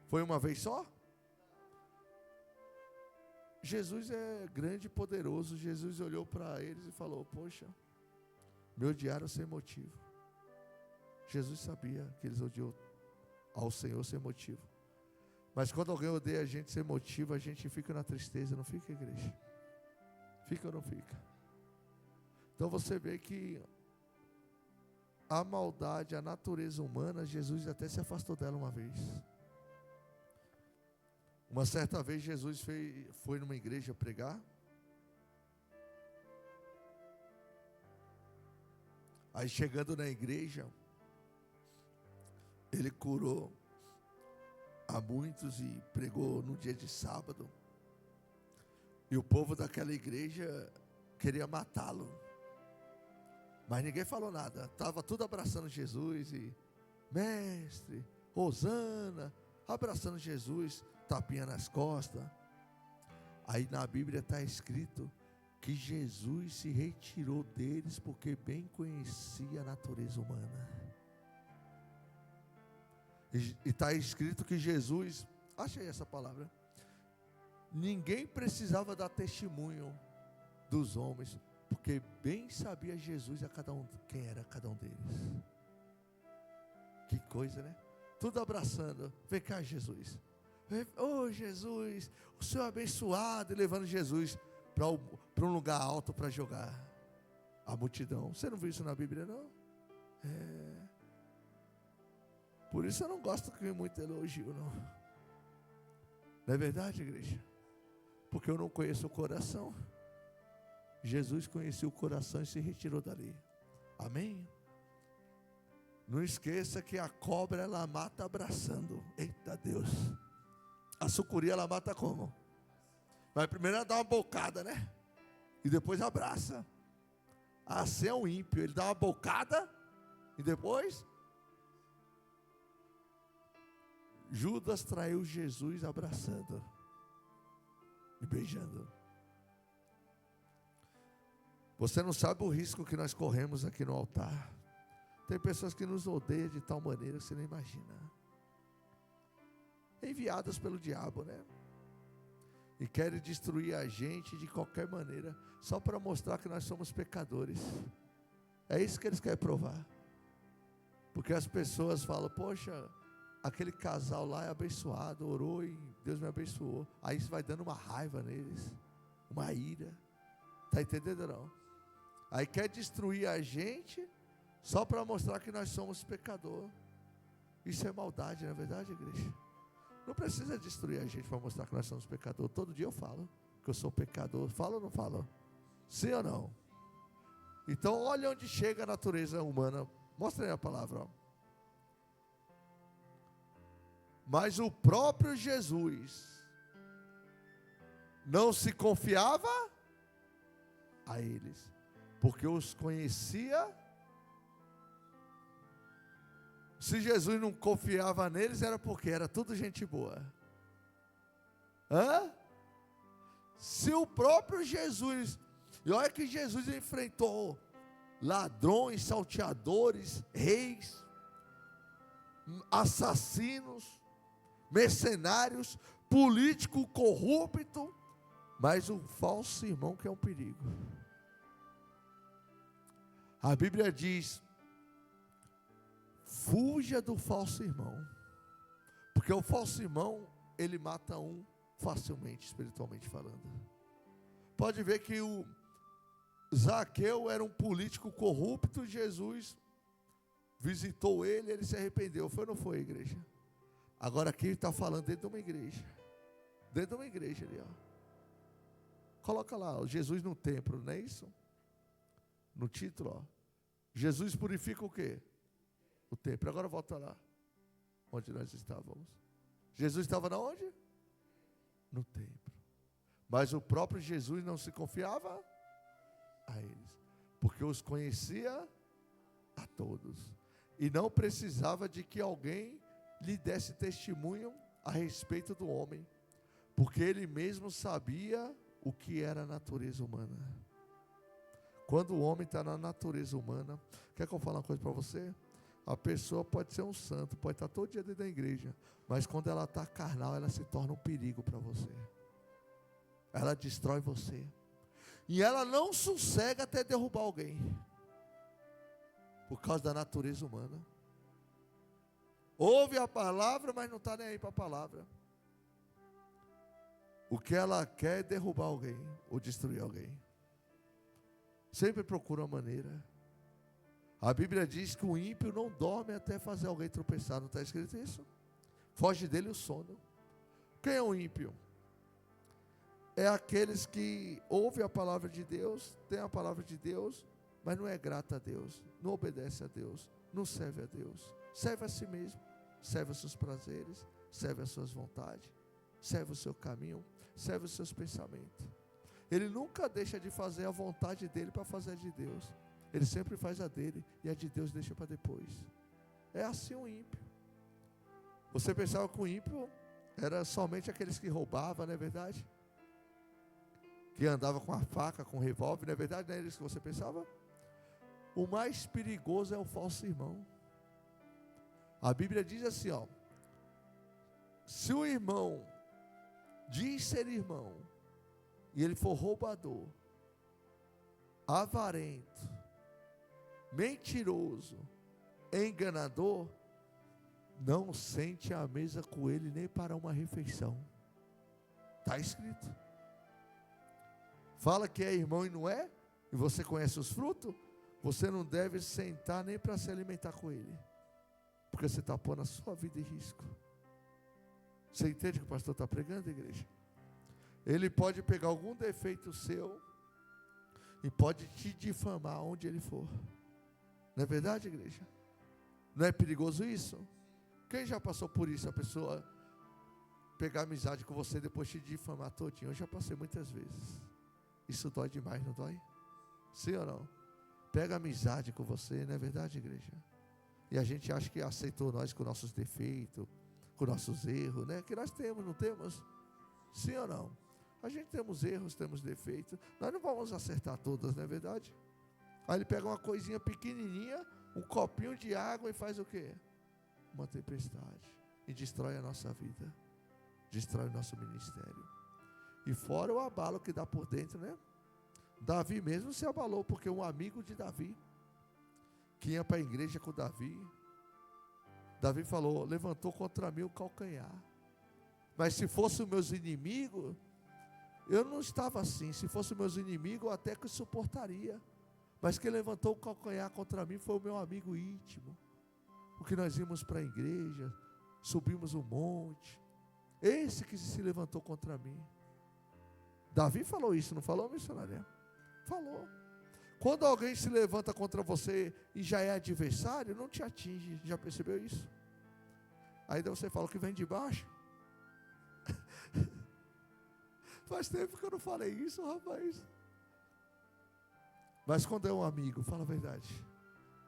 Foi uma vez só? Jesus é grande e poderoso. Jesus olhou para eles e falou, poxa, me odiaram sem motivo. Jesus sabia que eles odiaram ao Senhor sem motivo. Mas quando alguém odeia a gente, se motiva, a gente fica na tristeza, não fica, igreja? Fica ou não fica? Então você vê que a maldade, a natureza humana, Jesus até se afastou dela uma vez. Uma certa vez Jesus foi numa igreja pregar. Aí chegando na igreja, ele curou a muitos e pregou no dia de sábado. E o povo daquela igreja queria matá-lo. Mas ninguém falou nada. Estava tudo abraçando Jesus e mestre, hosana, abraçando Jesus, tapinha nas costas. Aí na Bíblia está escrito que Jesus se retirou deles porque bem conhecia a natureza humana. E está escrito que Jesus, achei essa palavra, ninguém precisava dar testemunho dos homens, porque bem sabia Jesus a cada um, quem era cada um deles. Que coisa, né? Tudo abraçando. Vem cá, Jesus. Oh, Jesus, o Senhor abençoado, e levando Jesus para um lugar alto para jogar. A multidão. Você não viu isso na Bíblia, não? Por isso eu não gosto de muito elogio, não. Não é verdade, igreja? Porque eu não conheço o coração. Jesus conhecia o coração e se retirou dali. Amém? Não esqueça que a cobra ela mata abraçando. Eita Deus. A sucuri ela mata como? Mas primeiro ela dá uma bocada, né? E depois abraça. Assim é o ímpio. Ele dá uma bocada e depois Judas traiu Jesus abraçando e beijando. Você não sabe o risco que nós corremos aqui no altar. Tem pessoas que nos odeiam de tal maneira que você nem imagina. Enviadas pelo diabo, né? E querem destruir a gente de qualquer maneira, só para mostrar que nós somos pecadores. É isso que eles querem provar. Porque as pessoas falam, poxa, aquele casal lá é abençoado, orou e Deus me abençoou. Aí isso vai dando uma raiva neles, uma ira. Está entendendo não? Aí quer destruir a gente só para mostrar que nós somos pecador. Isso é maldade, não é verdade, igreja? Não precisa destruir a gente para mostrar que nós somos pecador. Todo dia eu falo que eu sou pecador. Falo ou não falo? Sim ou não? Então olha onde chega a natureza humana. Mostra aí a palavra, ó. Mas o próprio Jesus não se confiava a eles, porque os conhecia. Se Jesus não confiava neles, era porque era tudo gente boa. Se o próprio Jesus, e olha que Jesus enfrentou ladrões, salteadores, reis, assassinos, mercenários, político corrupto, mas o falso irmão que é um perigo. A Bíblia diz: fuja do falso irmão, porque o falso irmão, ele mata um facilmente, espiritualmente falando. Pode ver que o Zaqueu era um político corrupto, Jesus visitou ele, ele se arrependeu. Foi ou não foi, igreja? Agora aqui ele está falando dentro de uma igreja. Dentro de uma igreja ali, ó. Coloca lá, ó, Jesus no templo, não é isso? No título, ó. Jesus purifica o quê? O templo. Agora volta lá, onde nós estávamos. Jesus estava na onde? No templo. Mas o próprio Jesus não se confiava a eles, porque os conhecia a todos. E não precisava de que alguém lhe desse testemunho a respeito do homem, porque ele mesmo sabia o que era a natureza humana. Quando o homem está na natureza humana, quer que eu fale uma coisa para você? A pessoa pode ser um santo, pode estar todo dia dentro da igreja, mas quando ela está carnal, ela se torna um perigo para você. Ela destrói você. E ela não sossega até derrubar alguém, por causa da natureza humana. Ouve a palavra, mas não está nem aí para a palavra. O que ela quer é derrubar alguém ou destruir alguém. Sempre procura uma maneira. A Bíblia diz que o ímpio não dorme até fazer alguém tropeçar. Não está escrito isso? Foge dele o sono. Quem é o ímpio? É aqueles que ouvem a palavra de Deus, tem a palavra de Deus, mas não é grato a Deus, não obedece a Deus, não serve a Deus, serve a si mesmo, serve aos seus prazeres, serve às suas vontades, serve o seu caminho, serve os seus pensamentos. Ele nunca deixa de fazer a vontade dele para fazer a de Deus. Ele sempre faz a dele e a de Deus deixa para depois. É assim o ímpio. Você pensava que o ímpio era somente aqueles que roubavam, não é verdade? Que andava com a faca, com o revólver, não é verdade? Não é isso que você pensava? O mais perigoso é o falso irmão. A Bíblia diz assim, ó: se o irmão diz ser irmão e ele for roubador, avarento, mentiroso, enganador, não sente à mesa com ele nem para uma refeição. Está escrito. Fala que é irmão e não é, e você conhece os frutos, você não deve sentar nem para se alimentar com ele, porque você está pondo a sua vida em risco. Você entende o que o pastor está pregando, igreja? Ele pode pegar algum defeito seu e pode te difamar onde ele for. Não é verdade, igreja? Não é perigoso isso? Quem já passou por isso? A pessoa pegar amizade com você e depois te difamar todinho. Eu já passei muitas vezes. Isso dói demais, não dói? Sim ou não? Pega amizade com você, não é verdade, igreja? E a gente acha que aceitou nós com nossos defeitos, com nossos erros, né? Que nós temos, não temos? Sim ou não? A gente temos erros, temos defeitos. Nós não vamos acertar todas, não é verdade? Aí ele pega uma coisinha pequenininha, um copinho de água e faz o quê? Uma tempestade. E destrói a nossa vida. Destrói o nosso ministério. E fora o abalo que dá por dentro, né? Davi mesmo se abalou, porque um amigo de Davi, que ia para a igreja com Davi falou: levantou contra mim o calcanhar. Mas se fossem meus inimigos, eu não estava assim. Se fossem meus inimigos, eu até que suportaria. Mas quem levantou o calcanhar contra mim foi o meu amigo íntimo. Porque nós íamos para a igreja, subimos um monte. Esse que se levantou contra mim. Davi falou isso, não falou, missionária? Falou. Quando alguém se levanta contra você e já é adversário, não te atinge. Já percebeu isso? Ainda você fala que vem de baixo. Faz tempo que eu não falei isso, rapaz. Mas quando é um amigo, fala a verdade.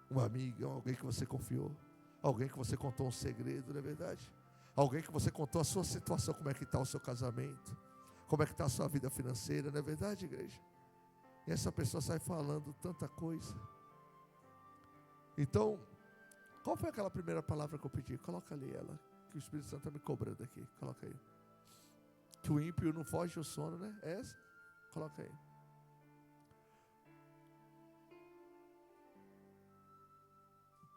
Um amigo é alguém que você confiou. Alguém que você contou um segredo, não é verdade? Alguém que você contou a sua situação, como é que está o seu casamento. Como é que está a sua vida financeira, não é verdade, igreja? E essa pessoa sai falando tanta coisa. Então, qual foi aquela primeira palavra que eu pedi? Coloca ali ela, que o Espírito Santo está me cobrando aqui. Coloca aí. Que o ímpio não foge do sono, né? Essa? Coloca aí.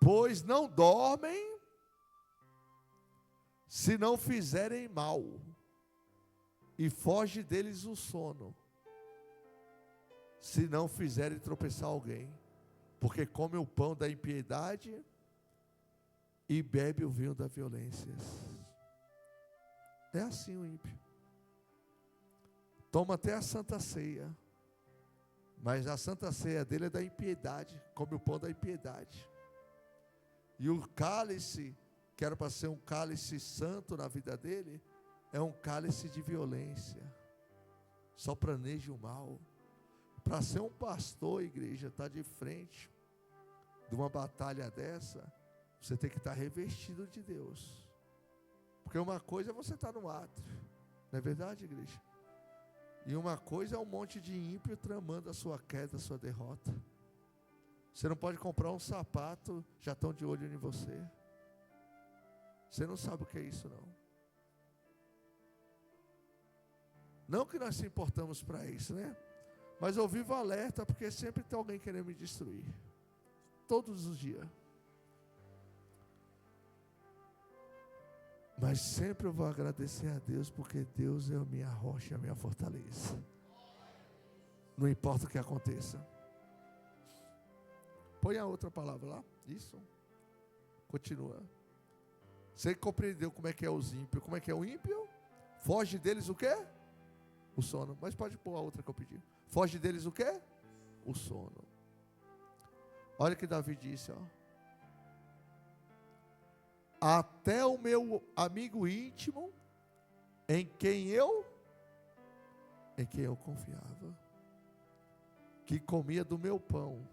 Pois não dormem se não fizerem mal, e foge deles o sono, se não fizerem tropeçar alguém, porque come o pão da impiedade e bebe o vinho da violência. É assim o ímpio. Toma até a santa ceia, mas a santa ceia dele é da impiedade, come o pão da impiedade. E o cálice, que era para ser um cálice santo na vida dele, é um cálice de violência. Só planeja o mal. Para ser um pastor, igreja, estar de frente de uma batalha dessa, você tem que estar revestido de Deus. Porque uma coisa é você estar no átrio, não é verdade, igreja? E uma coisa é um monte de ímpio tramando a sua queda, a sua derrota. Você não pode comprar um sapato, já estão de olho em você. Você não sabe o que é isso, não. Não que nós se importamos para isso, né? Mas eu vivo alerta, porque sempre tem alguém querendo me destruir. Todos os dias. Mas sempre eu vou agradecer a Deus, porque Deus é a minha rocha, a minha fortaleza. Não importa o que aconteça. Põe a outra palavra lá. Isso. Continua. Você compreendeu como é que é os ímpios? Como é que é o ímpio? Foge deles o quê? O sono. Mas pode pôr a outra que eu pedi. Foge deles o quê? O sono. Olha o que Davi disse, ó. Até o meu amigo íntimo, em quem eu confiava, que comia do meu pão,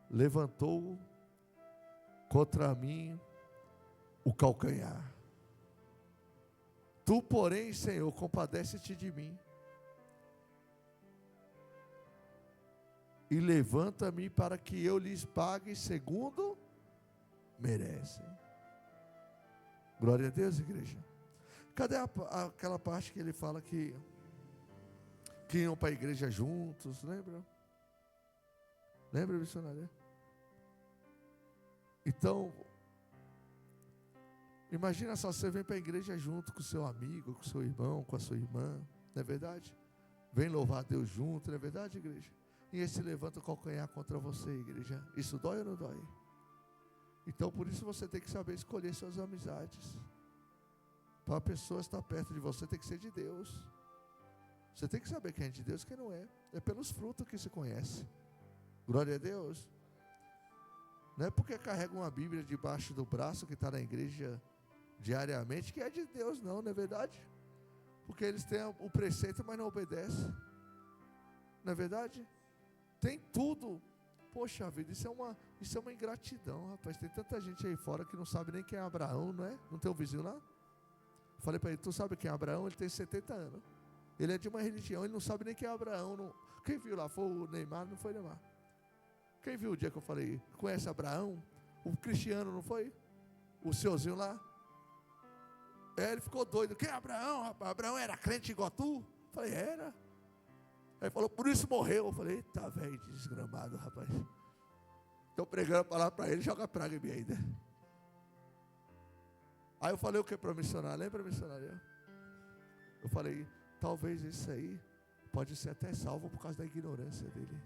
levantou contra mim o calcanhar. Tu, porém, Senhor, compadece-te de mim e levanta-me para que eu lhes pague segundo merecem. Glória a Deus, igreja. Cadê aquela parte que ele fala que iam para a igreja juntos, lembra? Lembra, missionário? Então, imagina só, você vem para a igreja junto com o seu amigo, com o seu irmão, com a sua irmã, não é verdade? Vem louvar a Deus junto, não é verdade, igreja? E ele se levanta o calcanhar contra você, igreja. Isso dói ou não dói? Então, por isso você tem que saber escolher suas amizades. Para a pessoa estar perto de você, tem que ser de Deus. Você tem que saber quem é de Deus e quem não é. É pelos frutos que se conhece. Glória a Deus. Não é porque carrega uma Bíblia debaixo do braço que está na igreja diariamente que é de Deus, não é verdade? Porque eles têm o preceito, mas não obedecem. Não é verdade? Tem tudo. Poxa vida, isso é uma ingratidão, rapaz. Tem tanta gente aí fora que não sabe nem quem é Abraão, não é? Não tem um vizinho lá? Falei para ele, tu sabe quem é Abraão? Ele tem 70 anos. Ele é de uma religião, ele não sabe nem quem é Abraão. Não. Quem viu lá? Foi o Neymar? Não foi o Neymar. Quem viu o dia que eu falei, conhece Abraão? O Cristiano, não foi? O senhorzinho lá? Ele ficou doido. Quem é Abraão, rapaz? Abraão era crente igual tu? Falei, era. Aí falou, por isso morreu. Eu falei, eita, velho, desgramado, rapaz. Estou pregando a palavra para ele, joga praga em mim ainda. Aí eu falei o que para missionário? Lembra, missionária? Eu falei, talvez isso aí pode ser até salvo por causa da ignorância dele.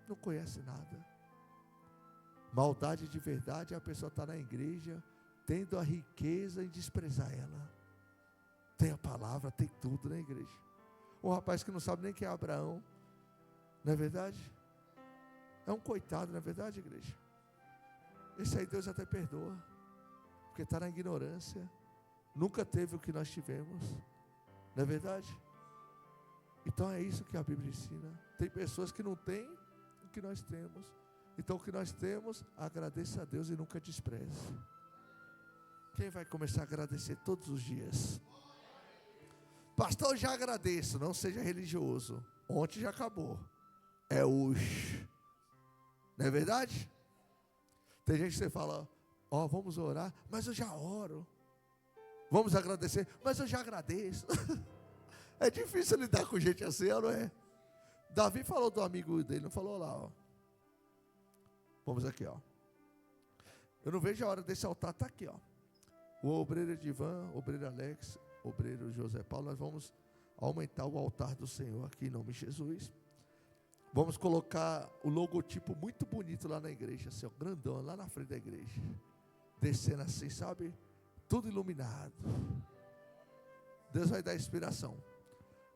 Não conhece nada. Maldade de verdade é a pessoa estar na igreja, tendo a riqueza em desprezar ela. Tem a palavra, tem tudo na igreja. Um rapaz que não sabe nem quem é Abraão, não é verdade? É um coitado, não é verdade, igreja? Esse aí Deus até perdoa, porque está na ignorância, nunca teve o que nós tivemos, não é verdade? Então é isso que a Bíblia ensina. Tem pessoas que não têm o que nós temos. Então o que nós temos, agradeça a Deus e nunca despreze. Quem vai começar a agradecer todos os dias? Pastor, eu já agradeço, não seja religioso. Ontem já acabou. É hoje. Não é verdade? Tem gente que você fala, ó, vamos orar, mas eu já oro. Vamos agradecer, mas eu já agradeço. É difícil lidar com gente assim, não é? Davi falou do amigo dele, não falou lá, ó. Vamos aqui, ó. Eu não vejo a hora desse altar estar aqui, ó. O obreiro Edivan, obreiro Alex, obreiro José Paulo, nós vamos aumentar o altar do Senhor aqui em nome de Jesus. Vamos colocar o logotipo muito bonito lá na igreja, assim, ó, grandão, lá na frente da igreja. Descendo assim, sabe? Tudo iluminado. Deus vai dar inspiração.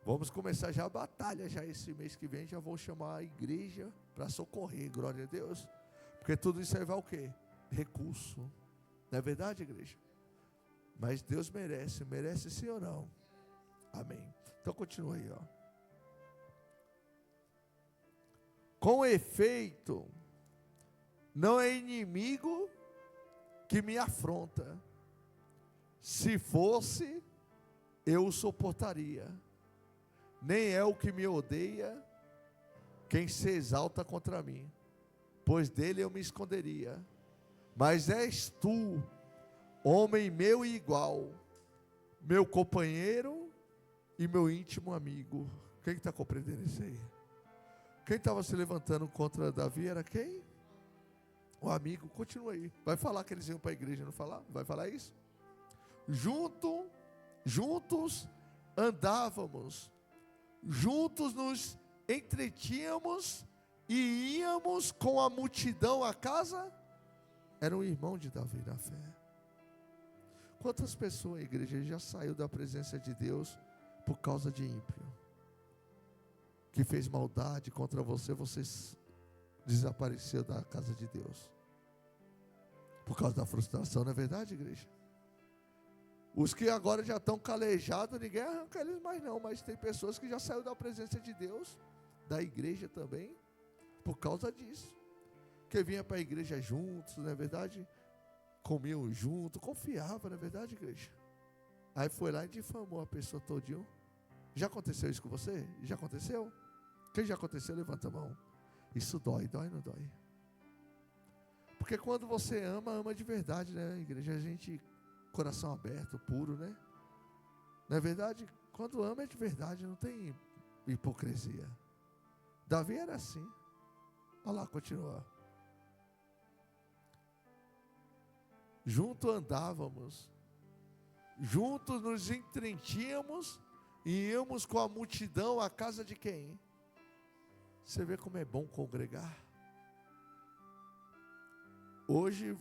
Vamos começar já a batalha, já esse mês que vem, já vou chamar a igreja para socorrer, glória a Deus. Porque tudo isso aí vai o quê? Recurso. Não é verdade, igreja? Mas Deus merece sim ou não? Amém. Então continua aí, ó. Com efeito, não é inimigo que me afronta. Se fosse, eu o suportaria. Nem é o que me odeia quem se exalta contra mim, pois dele eu me esconderia. Mas és tu, homem meu e igual, meu companheiro e meu íntimo amigo. Quem está compreendendo isso aí? Quem estava se levantando contra Davi era quem? O amigo. Continua aí. Vai falar que eles iam para a igreja, não falar? Vai falar isso? juntos andávamos, juntos nos entretínhamos e íamos com a multidão à casa. Era um irmão de Davi na fé. Quantas pessoas, a igreja, já saiu da presença de Deus por causa de ímpio, que fez maldade contra você, você desapareceu da casa de Deus, por causa da frustração, não é verdade, igreja? Os que agora já estão calejados, ninguém arranca eles mais não, mas tem pessoas que já saíram da presença de Deus, da igreja também, por causa disso, que vinha para a igreja juntos, não é verdade? Comiam junto, confiava, não é verdade, igreja? Aí foi lá e difamou a pessoa todinho. Já aconteceu isso com você? Já aconteceu? Quem já aconteceu, levanta a mão. Isso dói, dói ou não dói? Porque quando você ama, ama de verdade, né, igreja? A gente, coração aberto, puro, né? Não é verdade? Quando ama é de verdade, não tem hipocrisia. Davi era assim. Olha lá, continua. Juntos andávamos, juntos nos entretínhamos e íamos com a multidão à casa de quem? Você vê como é bom congregar. Hoje,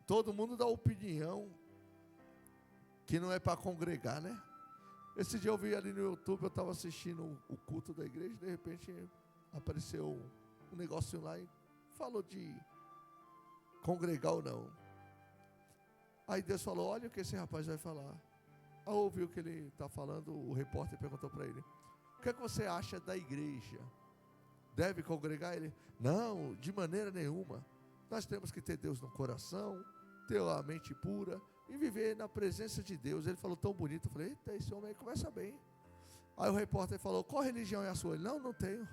todo mundo dá opinião que não é para congregar, né? Esse dia eu vi ali no YouTube, eu estava assistindo o culto da igreja, de repente apareceu um negocinho lá e falou de congregar ou não. Aí Deus falou, olha o que esse rapaz vai falar. Aí ouviu o que ele está falando, o repórter perguntou para ele, o que é que você acha da igreja? Deve congregar? Ele, não, de maneira nenhuma. Nós temos que ter Deus no coração, ter a mente pura e viver na presença de Deus. Ele falou tão bonito, eu falei, eita, esse homem aí conversa bem. Aí o repórter falou, qual religião é a sua? Ele, não tenho.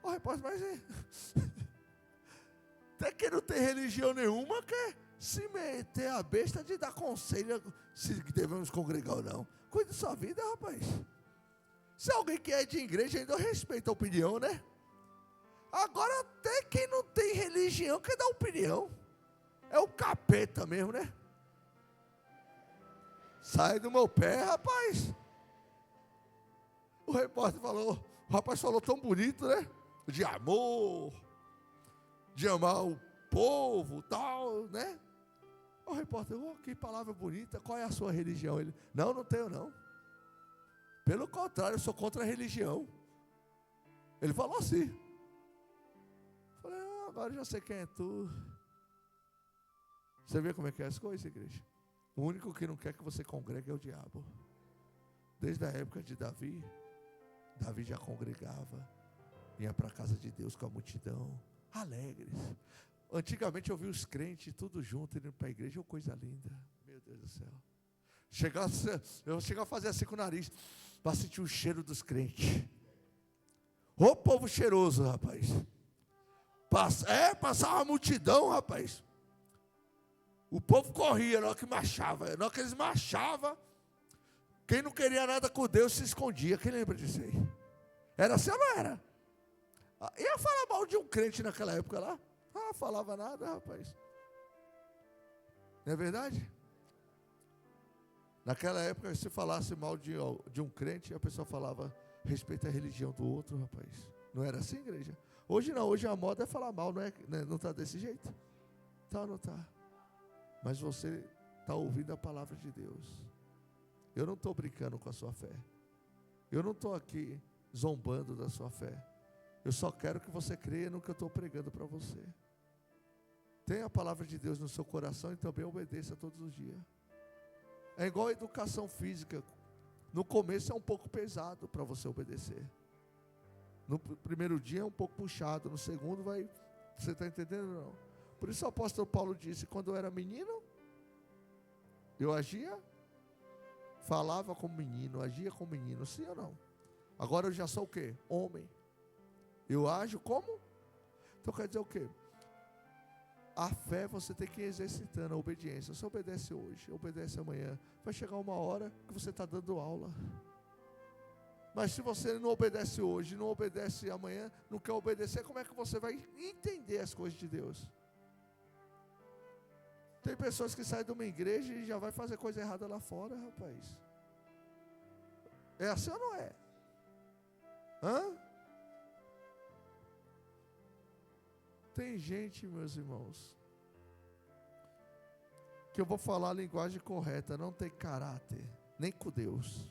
O repórter, mas até que não tem religião nenhuma, quer se meter a besta de dar conselho se devemos congregar ou não. Cuide da sua vida, rapaz. Se alguém que é de igreja ainda respeita a opinião, né? Agora até quem não tem religião quer dar opinião. É o capeta mesmo, né? Sai do meu pé, rapaz. O repórter falou, o rapaz falou tão bonito, né? De amor, de amar o povo, tal, né? O repórter, que palavra bonita, qual é a sua religião? Ele, não tenho não. Pelo contrário, eu sou contra a religião. Ele falou assim. Eu falei, agora eu já sei quem é tu. Você vê como é que é as coisas, igreja? O único que não quer que você congregue é o diabo. Desde a época de Davi, Davi já congregava, ia para a casa de Deus com a multidão, alegres. Antigamente eu vi os crentes tudo junto, indo para a igreja, uma coisa linda. Meu Deus do céu. Eu chegava a fazer assim com o nariz, para sentir o cheiro dos crentes. Ô povo cheiroso, rapaz. Passava uma multidão, rapaz. O povo corria na hora que marchava. Na hora que eles marchavam, quem não queria nada com Deus se escondia. Quem lembra disso aí? Era assim ou não era? Ia falar mal de um crente naquela época lá? Não falava nada, rapaz. Não é verdade? Naquela época, se falasse mal de um crente, a pessoa falava, respeita a religião do outro, rapaz. Não era assim, igreja? Hoje não, hoje a moda é falar mal, não está desse jeito? Tá ou não está? Mas você está ouvindo a palavra de Deus. Eu não estou brincando com a sua fé. Eu não estou aqui zombando da sua fé. Eu só quero que você creia no que eu estou pregando para você. Tenha a palavra de Deus no seu coração e também obedeça todos os dias. É igual a educação física. No começo é um pouco pesado para você obedecer. No primeiro dia é um pouco puxado. No segundo vai... Você está entendendo ou não? Por isso o apóstolo Paulo disse, quando eu era menino, eu agia, falava como menino, agia como menino, sim ou não? Agora eu já sou o quê? Homem. Eu ajo como? Então quer dizer o quê? A fé você tem que ir exercitando, a obediência. Você obedece hoje, obedece amanhã. Vai chegar uma hora que você está dando aula. Mas se você não obedece hoje, não obedece amanhã, não quer obedecer, como é que você vai entender as coisas de Deus? Tem pessoas que saem de uma igreja e já vai fazer coisa errada lá fora, rapaz. É assim ou não é? Hã? Tem gente, meus irmãos, que eu vou falar a linguagem correta, não tem caráter, nem com Deus.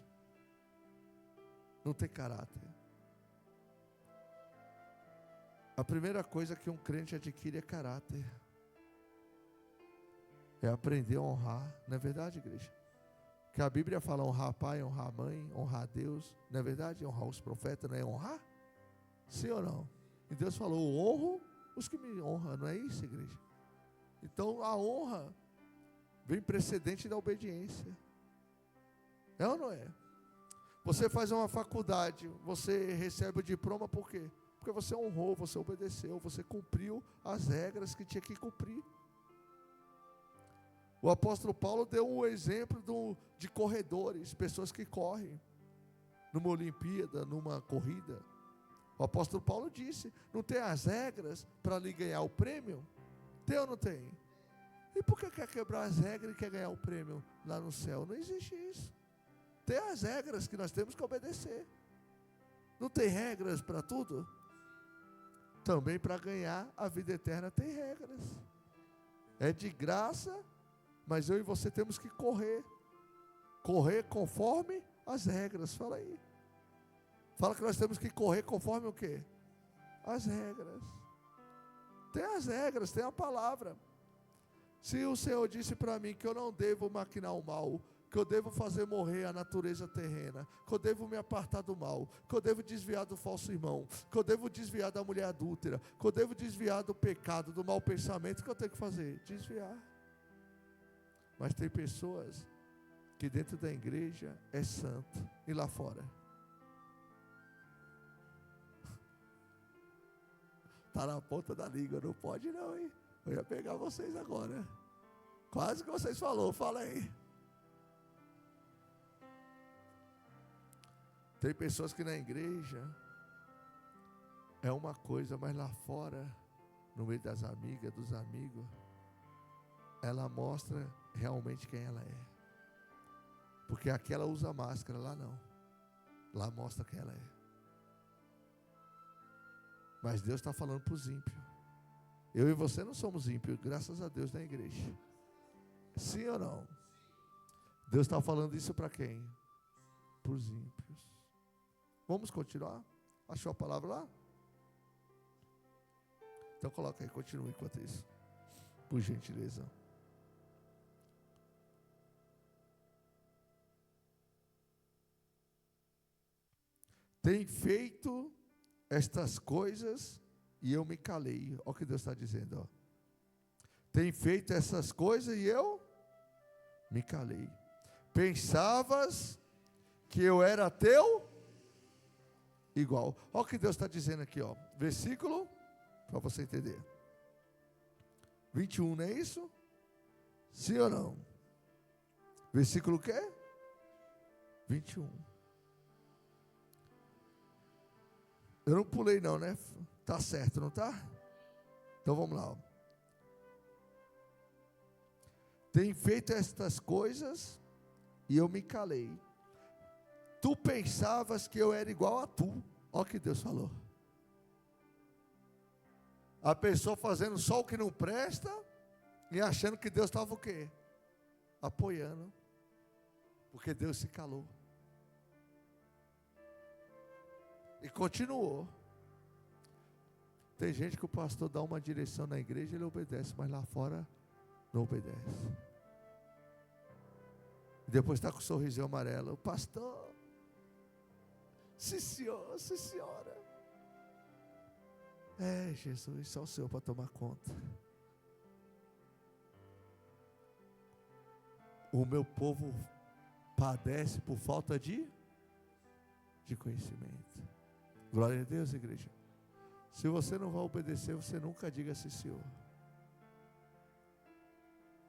Não tem caráter. A primeira coisa que um crente adquire é caráter. É aprender a honrar, não é verdade, igreja? Que a Bíblia fala honrar pai, honrar mãe, honrar Deus, não é verdade? Honrar os profetas, não é honrar? Sim ou não? E Deus falou, honro os que me honram, não é isso, igreja? Então a honra vem precedente da obediência. É ou não é? Você faz uma faculdade, você recebe o diploma por quê? Porque você honrou, você obedeceu, você cumpriu as regras que tinha que cumprir. O apóstolo Paulo deu um exemplo de corredores, pessoas que correm numa Olimpíada, numa corrida. O apóstolo Paulo disse, não tem as regras para lhe ganhar o prêmio? Tem ou não tem? E por que quer quebrar as regras e quer ganhar o prêmio lá no céu? Não existe isso. Tem as regras que nós temos que obedecer. Não tem regras para tudo? Também para ganhar a vida eterna tem regras. É de graça, mas eu e você temos que correr. Correr conforme as regras. Fala aí. Fala que nós temos que correr conforme o quê? As regras. Tem as regras, tem a palavra. Se o Senhor disse para mim que eu não devo maquinar o mal, que eu devo fazer morrer a natureza terrena, que eu devo me apartar do mal, que eu devo desviar do falso irmão, que eu devo desviar da mulher adúltera, que eu devo desviar do pecado, do mau pensamento, o que eu tenho que fazer? Desviar. Mas tem pessoas que dentro da igreja é santo e lá fora está na ponta da língua, não pode não, hein? Eu ia pegar vocês agora. Quase que vocês falou, fala aí. Tem pessoas que na igreja é uma coisa, mas lá fora, no meio das amigas, dos amigos, ela mostra realmente quem ela é. Porque aqui ela usa máscara, lá não. Lá mostra quem ela é. Mas Deus está falando para os ímpios. Eu e você não somos ímpios, graças a Deus, na igreja. Sim ou não? Deus está falando isso para quem? Para os ímpios. Vamos continuar? Achou a palavra lá? Então coloca aí, continue enquanto isso. Por gentileza. Tem feito estas coisas e eu me calei. Olha o que Deus está dizendo. Ó. Tem feito essas coisas e eu me calei. Pensavas que eu era teu igual. Olha o que Deus está dizendo aqui. Ó. Versículo, para você entender. 21, não é isso? Sim ou não? Versículo o quê? 21. Eu não pulei não, né? Tá certo, não tá? Então vamos lá. Ó. Tem feito estas coisas e eu me calei. Tu pensavas que eu era igual a tu. Olha o que Deus falou. A pessoa fazendo só o que não presta e achando que Deus estava o quê? Apoiando. Porque Deus se calou. E continuou. Tem gente que o pastor dá uma direção na igreja, ele obedece, mas lá fora não obedece. E depois está com o sorrisinho amarelo. Pastor, sim senhor, sim senhora. É, Jesus, só o Senhor para tomar conta. O meu povo padece por falta de conhecimento. Glória a Deus, igreja. Se você não vai obedecer, você nunca diga sim, Senhor.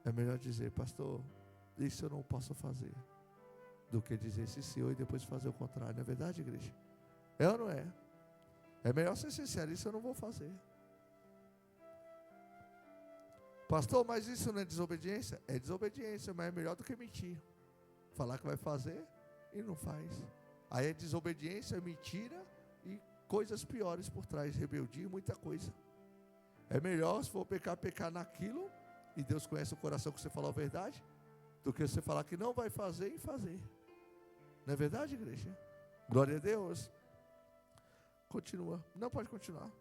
É melhor dizer, pastor, isso eu não posso fazer, do que dizer sim, Senhor, e depois fazer o contrário. Não é verdade, igreja? É ou não é? É melhor ser sincero, isso eu não vou fazer. Pastor, mas isso não é desobediência? É desobediência, mas é melhor do que mentir. Falar que vai fazer e não faz. Aí é desobediência, é mentira e coisas piores por trás, rebeldia e muita coisa. É melhor, se for pecar, pecar naquilo, e Deus conhece o coração que você falou a verdade, do que você falar que não vai fazer e fazer. Não é verdade, igreja? Glória a Deus. Continua. Não, pode continuar.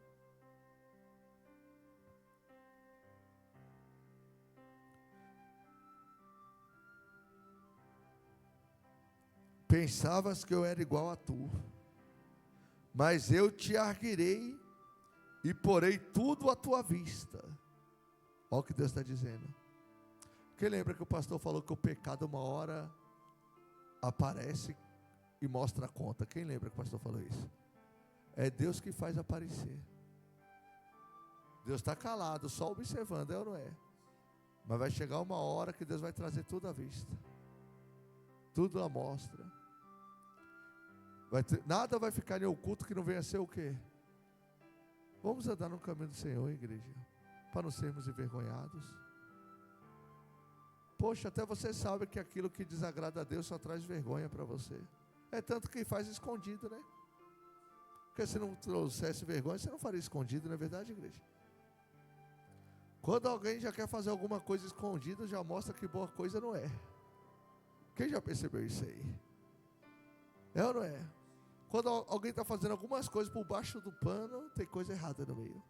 Pensavas que eu era igual a tu, mas eu te arguirei e porei tudo à tua vista. Olha o que Deus está dizendo. Quem lembra que o pastor falou que o pecado uma hora aparece e mostra a conta? Quem lembra que o pastor falou isso? É Deus que faz aparecer. Deus está calado, só observando, é ou não é? Mas vai chegar uma hora que Deus vai trazer tudo à vista, tudo à mostra. Nada vai ficar em oculto que não venha a ser o quê? Vamos andar no caminho do Senhor, igreja, para não sermos envergonhados. Poxa, até você sabe que aquilo que desagrada a Deus só traz vergonha para você. É tanto que faz escondido, né? Porque se não trouxesse vergonha, você não faria escondido, não é verdade, igreja? Quando alguém já quer fazer alguma coisa escondida, já mostra que boa coisa não é. Quem já percebeu isso aí? É ou não é? Quando alguém está fazendo algumas coisas por baixo do pano, tem coisa errada no meio.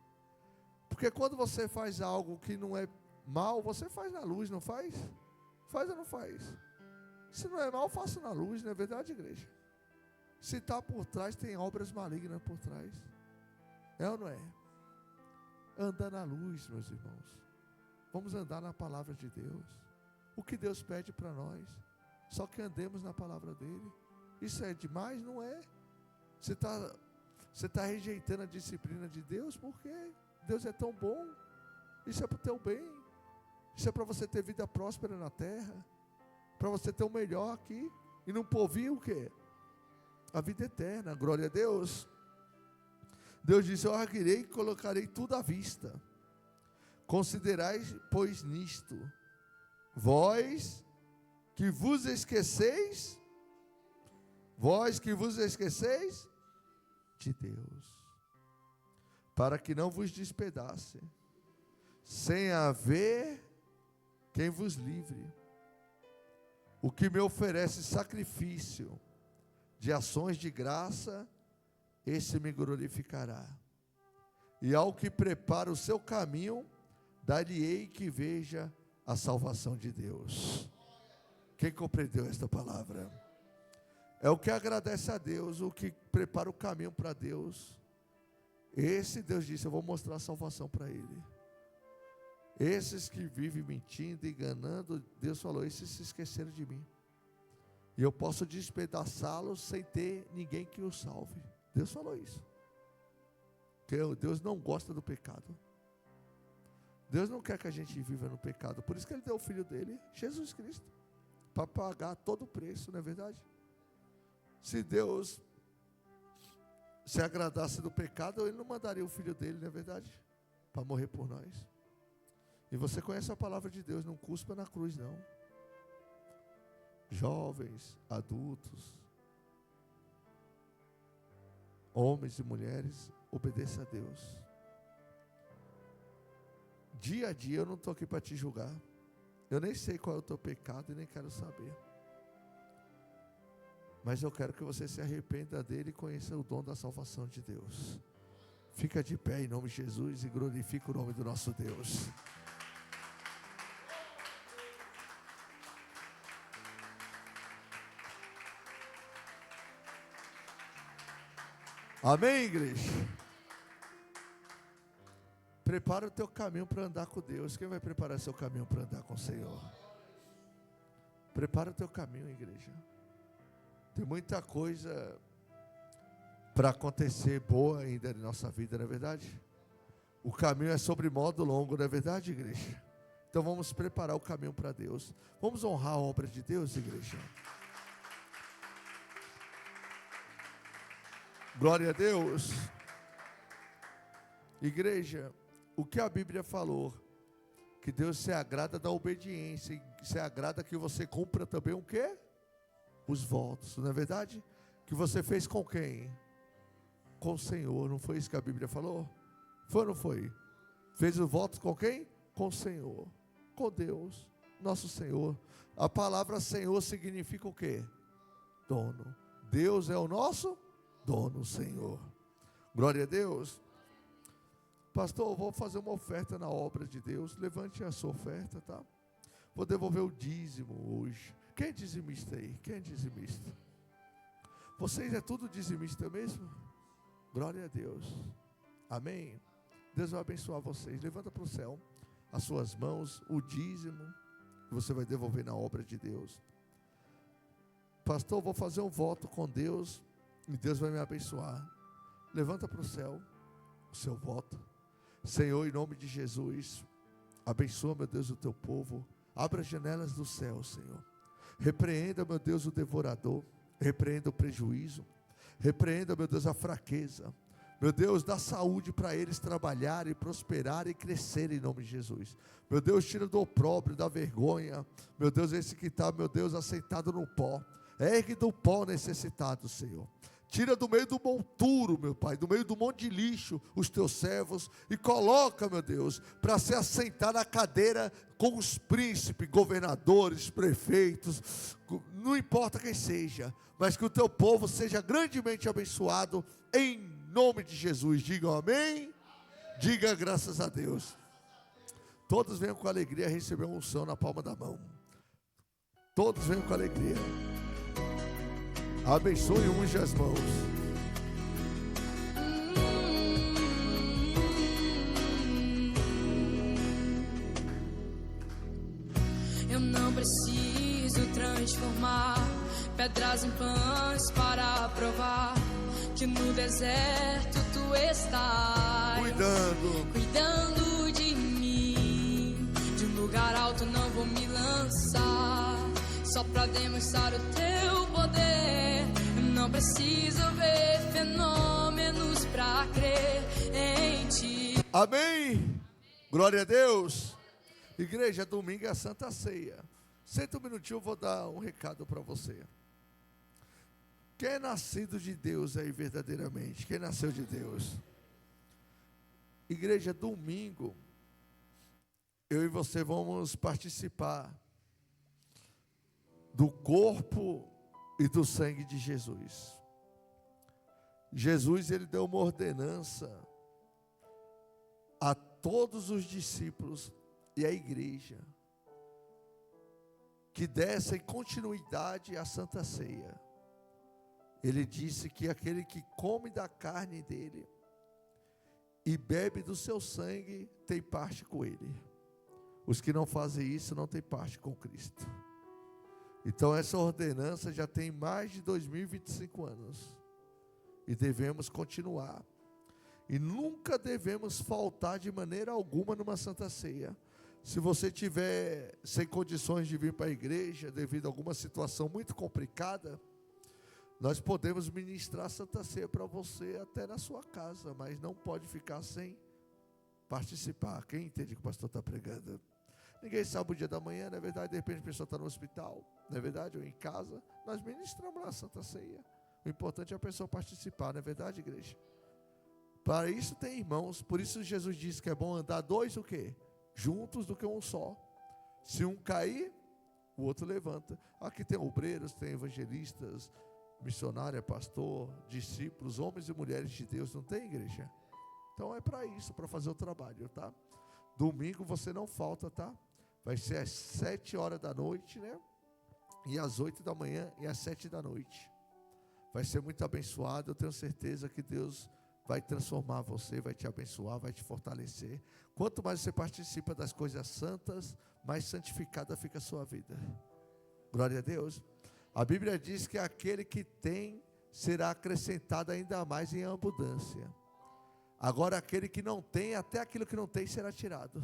Porque quando você faz algo que não é mal, você faz na luz, não faz? Faz ou não faz? Se não é mal, faça na luz, não é verdade, igreja? Se está por trás, tem obras malignas por trás. É ou não é? Anda na luz, meus irmãos. Vamos andar na palavra de Deus. O que Deus pede para nós, só que andemos na palavra dele. Isso é demais? Não é. Você está rejeitando a disciplina de Deus, porque Deus é tão bom. Isso é para o teu bem. Isso é para você ter vida próspera na terra, para você ter o melhor aqui, e não povir o quê? A vida eterna. Glória a Deus. Deus disse: eu arguirei e colocarei tudo à vista. Considerai, pois, nisto, vós que vos esqueceis de Deus, para que não vos despedace, sem haver quem vos livre. O que me oferece sacrifício de ações de graça, esse me glorificará. E ao que prepara o seu caminho, dar-lhe-ei que veja a salvação de Deus. Quem compreendeu esta palavra? É o que agradece a Deus, o que prepara o caminho para Deus. Esse Deus disse: eu vou mostrar a salvação para ele. Esses que vivem mentindo, enganando, Deus falou: esses se esqueceram de mim. E eu posso despedaçá-los sem ter ninguém que os salve. Deus falou isso. Porque Deus não gosta do pecado. Deus não quer que a gente viva no pecado. Por isso que Ele deu o Filho dele, Jesus Cristo, para pagar todo o preço, não é verdade? Se Deus se agradasse do pecado, Ele não mandaria o Filho dele, não é verdade? Para morrer por nós. E você conhece a palavra de Deus: não cuspa na cruz, não. Jovens, adultos, homens e mulheres, obedeça a Deus. Dia a dia, eu não estou aqui para te julgar. Eu nem sei qual é o teu pecado e nem quero saber. Mas eu quero que você se arrependa dele e conheça o dom da salvação de Deus. Fica de pé em nome de Jesus e glorifica o nome do nosso Deus. Amém, igreja? Prepara o teu caminho para andar com Deus. Quem vai preparar seu caminho para andar com o Senhor? Prepara o teu caminho, igreja. Tem muita coisa para acontecer boa ainda na nossa vida, não é verdade? O caminho é sobre modo longo, não é verdade, igreja? Então vamos preparar o caminho para Deus. Vamos honrar a obra de Deus, igreja. Glória a Deus. Igreja, o que a Bíblia falou que Deus se agrada da obediência, e se agrada que você cumpra também o quê? Os votos, não é verdade? Que você fez com quem? Com o Senhor, não foi isso que a Bíblia falou? Foi ou não foi? Fez os votos com quem? Com o Senhor, com Deus, nosso Senhor. A palavra Senhor significa o quê? Dono. Deus é o nosso dono, Senhor. Glória a Deus. Pastor, eu vou fazer uma oferta na obra de Deus. Levante a sua oferta, tá? Vou devolver o dízimo hoje. Quem é dizimista aí? Quem é dizimista? Vocês é tudo dizimista mesmo? Glória a Deus. Amém. Deus vai abençoar vocês. Levanta para o céu as suas mãos, o dízimo que você vai devolver na obra de Deus. Pastor, eu vou fazer um voto com Deus e Deus vai me abençoar. Levanta para o céu o seu voto. Senhor, em nome de Jesus, abençoa, meu Deus, o teu povo. Abra as janelas do céu, Senhor. Repreenda, meu Deus, o devorador. Repreenda o prejuízo. Repreenda, meu Deus, a fraqueza. Meu Deus, dá saúde para eles trabalharem, prosperarem e crescerem em nome de Jesus. Meu Deus, tira do opróbrio, da vergonha. Meu Deus, esse que está, meu Deus, assentado no pó. Ergue do pó necessitado, Senhor. Tira do meio do monturo, meu Pai, do meio do monte de lixo, os teus servos, e coloca, meu Deus, para se assentar na cadeira com os príncipes, governadores, prefeitos, não importa quem seja, mas que o teu povo seja grandemente abençoado, em nome de Jesus. Digam amém. Diga graças a Deus. Todos venham com alegria receber uma unção na palma da mão. Todos venham com alegria. Abençoe e unge as mãos. Eu não preciso transformar pedras em pães para provar que no deserto tu estás cuidando de mim. De um lugar alto não vou me lançar, só para demonstrar o teu poder. Eu não preciso ver fenômenos para crer em ti. Amém. Glória a Deus. Igreja, domingo é a Santa Ceia. Senta um minutinho, eu vou dar um recado para você. Quem é nascido de Deus aí verdadeiramente? Quem nasceu de Deus? Igreja, domingo, eu e você vamos participar do corpo e do sangue de Jesus. Jesus, ele deu uma ordenança a todos os discípulos e à igreja que dessem continuidade à Santa Ceia. Ele disse que aquele que come da carne dele e bebe do seu sangue tem parte com ele. Os que não fazem isso não têm parte com Cristo. Então essa ordenança já tem mais de 2025 anos. E devemos continuar. E nunca devemos faltar de maneira alguma numa Santa Ceia. Se você tiver sem condições de vir para a igreja, devido a alguma situação muito complicada, nós podemos ministrar a Santa Ceia para você até na sua casa, mas não pode ficar sem participar. Quem entende que o pastor está pregando? Ninguém sabe o dia da manhã, não é verdade? De repente a pessoa está no hospital, não é verdade? Ou em casa, nós ministramos a Santa Ceia. O importante é a pessoa participar, não é verdade, igreja? Para isso tem irmãos, por isso Jesus disse que é bom andar dois o quê? Juntos do que um só. Se um cair, o outro levanta. Aqui tem obreiros, tem evangelistas, missionário, pastor, discípulos, homens e mulheres de Deus, não tem, igreja? Então é para isso, para fazer o trabalho, tá? Domingo você não falta, tá? Vai ser às 7 horas da noite, né? E às 8 da manhã e às 7 da noite. Vai ser muito abençoado, eu tenho certeza que Deus vai transformar você, vai te abençoar, vai te fortalecer. Quanto mais você participa das coisas santas, mais santificada fica a sua vida. Glória a Deus. A Bíblia diz que aquele que tem será acrescentado ainda mais em abundância. Agora aquele que não tem, até aquilo que não tem será tirado.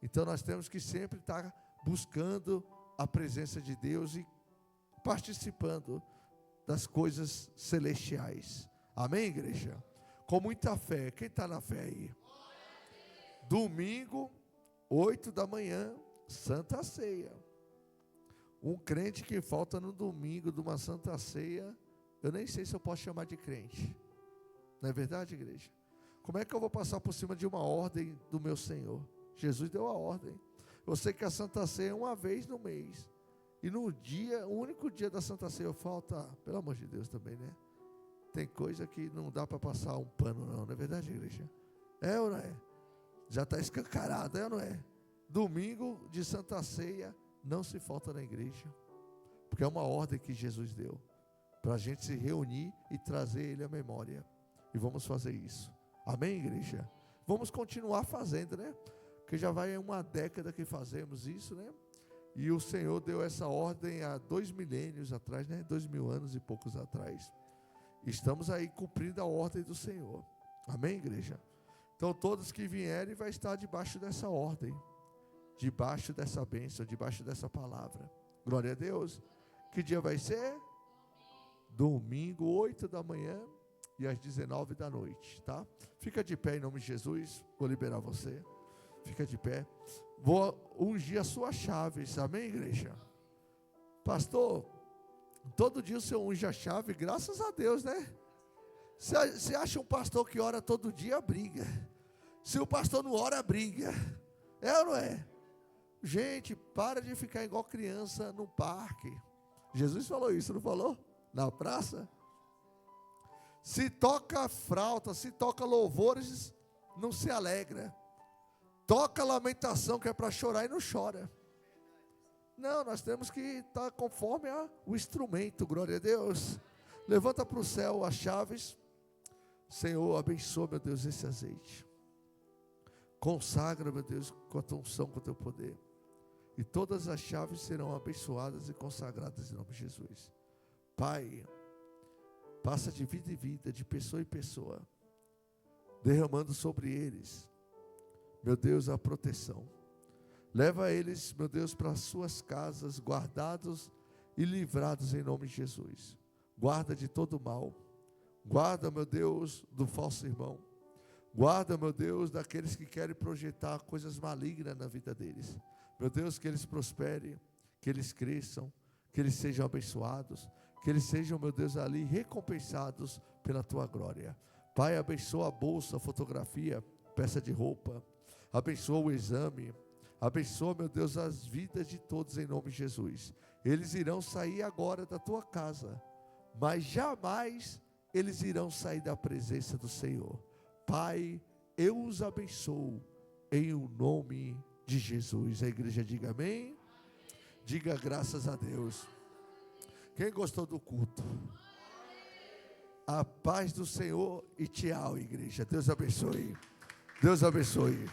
Então nós temos que sempre estar buscando a presença de Deus e participando das coisas celestiais. Amém, igreja? Com muita fé. Quem está na fé aí? Domingo 8 da manhã, Santa Ceia. Um crente que falta no domingo de uma Santa Ceia, eu nem sei se eu posso chamar de crente. Não é verdade, igreja? Como é que eu vou passar por cima de uma ordem do meu Senhor? Jesus deu a ordem. Eu sei que a Santa Ceia é uma vez no mês. E no dia, o único dia da Santa Ceia falta, pelo amor de Deus também, né? Tem coisa que não dá para passar um pano não é verdade, igreja? É ou não é? Já está escancarado, é ou não é? Domingo de Santa Ceia, não se falta na igreja. Porque é uma ordem que Jesus deu. Para a gente se reunir e trazer Ele à memória. E vamos fazer isso. Amém, igreja? Vamos continuar fazendo, né? Porque já vai uma década que fazemos isso, né? E o Senhor deu essa ordem há 2 milênios atrás, né? 2.000 anos e poucos atrás. Estamos aí cumprindo a ordem do Senhor. Amém, igreja? Então todos que vierem vai estar debaixo dessa ordem. Debaixo dessa bênção, debaixo dessa palavra. Glória a Deus. Que dia vai ser? Domingo, 8 da manhã e às 19 da noite, tá? Fica de pé em nome de Jesus. Vou liberar você. Fica de pé. Vou ungir as suas chaves, amém, igreja? Pastor, todo dia o senhor unge a chave, graças a Deus, né? Você acha um pastor que ora todo dia, briga. Se o pastor não ora, briga. É ou não é? Gente, para de ficar igual criança no parque. Jesus falou isso, não falou? Na praça. Se toca flauta, se toca louvores, não se alegra. Toca lamentação, que é para chorar e não chora. Não, nós temos que estar conforme o instrumento, glória a Deus. Levanta para o céu as chaves. Senhor, abençoa, meu Deus, esse azeite. Consagra, meu Deus, com a tua unção, com o teu poder. E todas as chaves serão abençoadas e consagradas em nome de Jesus. Pai, passa de vida em vida, de pessoa em pessoa, derramando sobre eles, meu Deus, a proteção. Leva eles, meu Deus, para as suas casas, guardados e livrados em nome de Jesus. Guarda de todo mal. Guarda, meu Deus, do falso irmão. Guarda, meu Deus, daqueles que querem projetar coisas malignas na vida deles. Meu Deus, que eles prosperem, que eles cresçam, que eles sejam abençoados, que eles sejam, meu Deus, ali recompensados pela tua glória. Pai, abençoa a bolsa, a fotografia, peça de roupa. Abençoa o exame. Abençoa, meu Deus, as vidas de todos em nome de Jesus. Eles irão sair agora da tua casa, mas jamais eles irão sair da presença do Senhor. Pai, eu os abençoo em o nome de Jesus. A igreja diga amém. Diga graças a Deus. Quem gostou do culto? A paz do Senhor e tchau, igreja. Deus abençoe. Deus abençoe.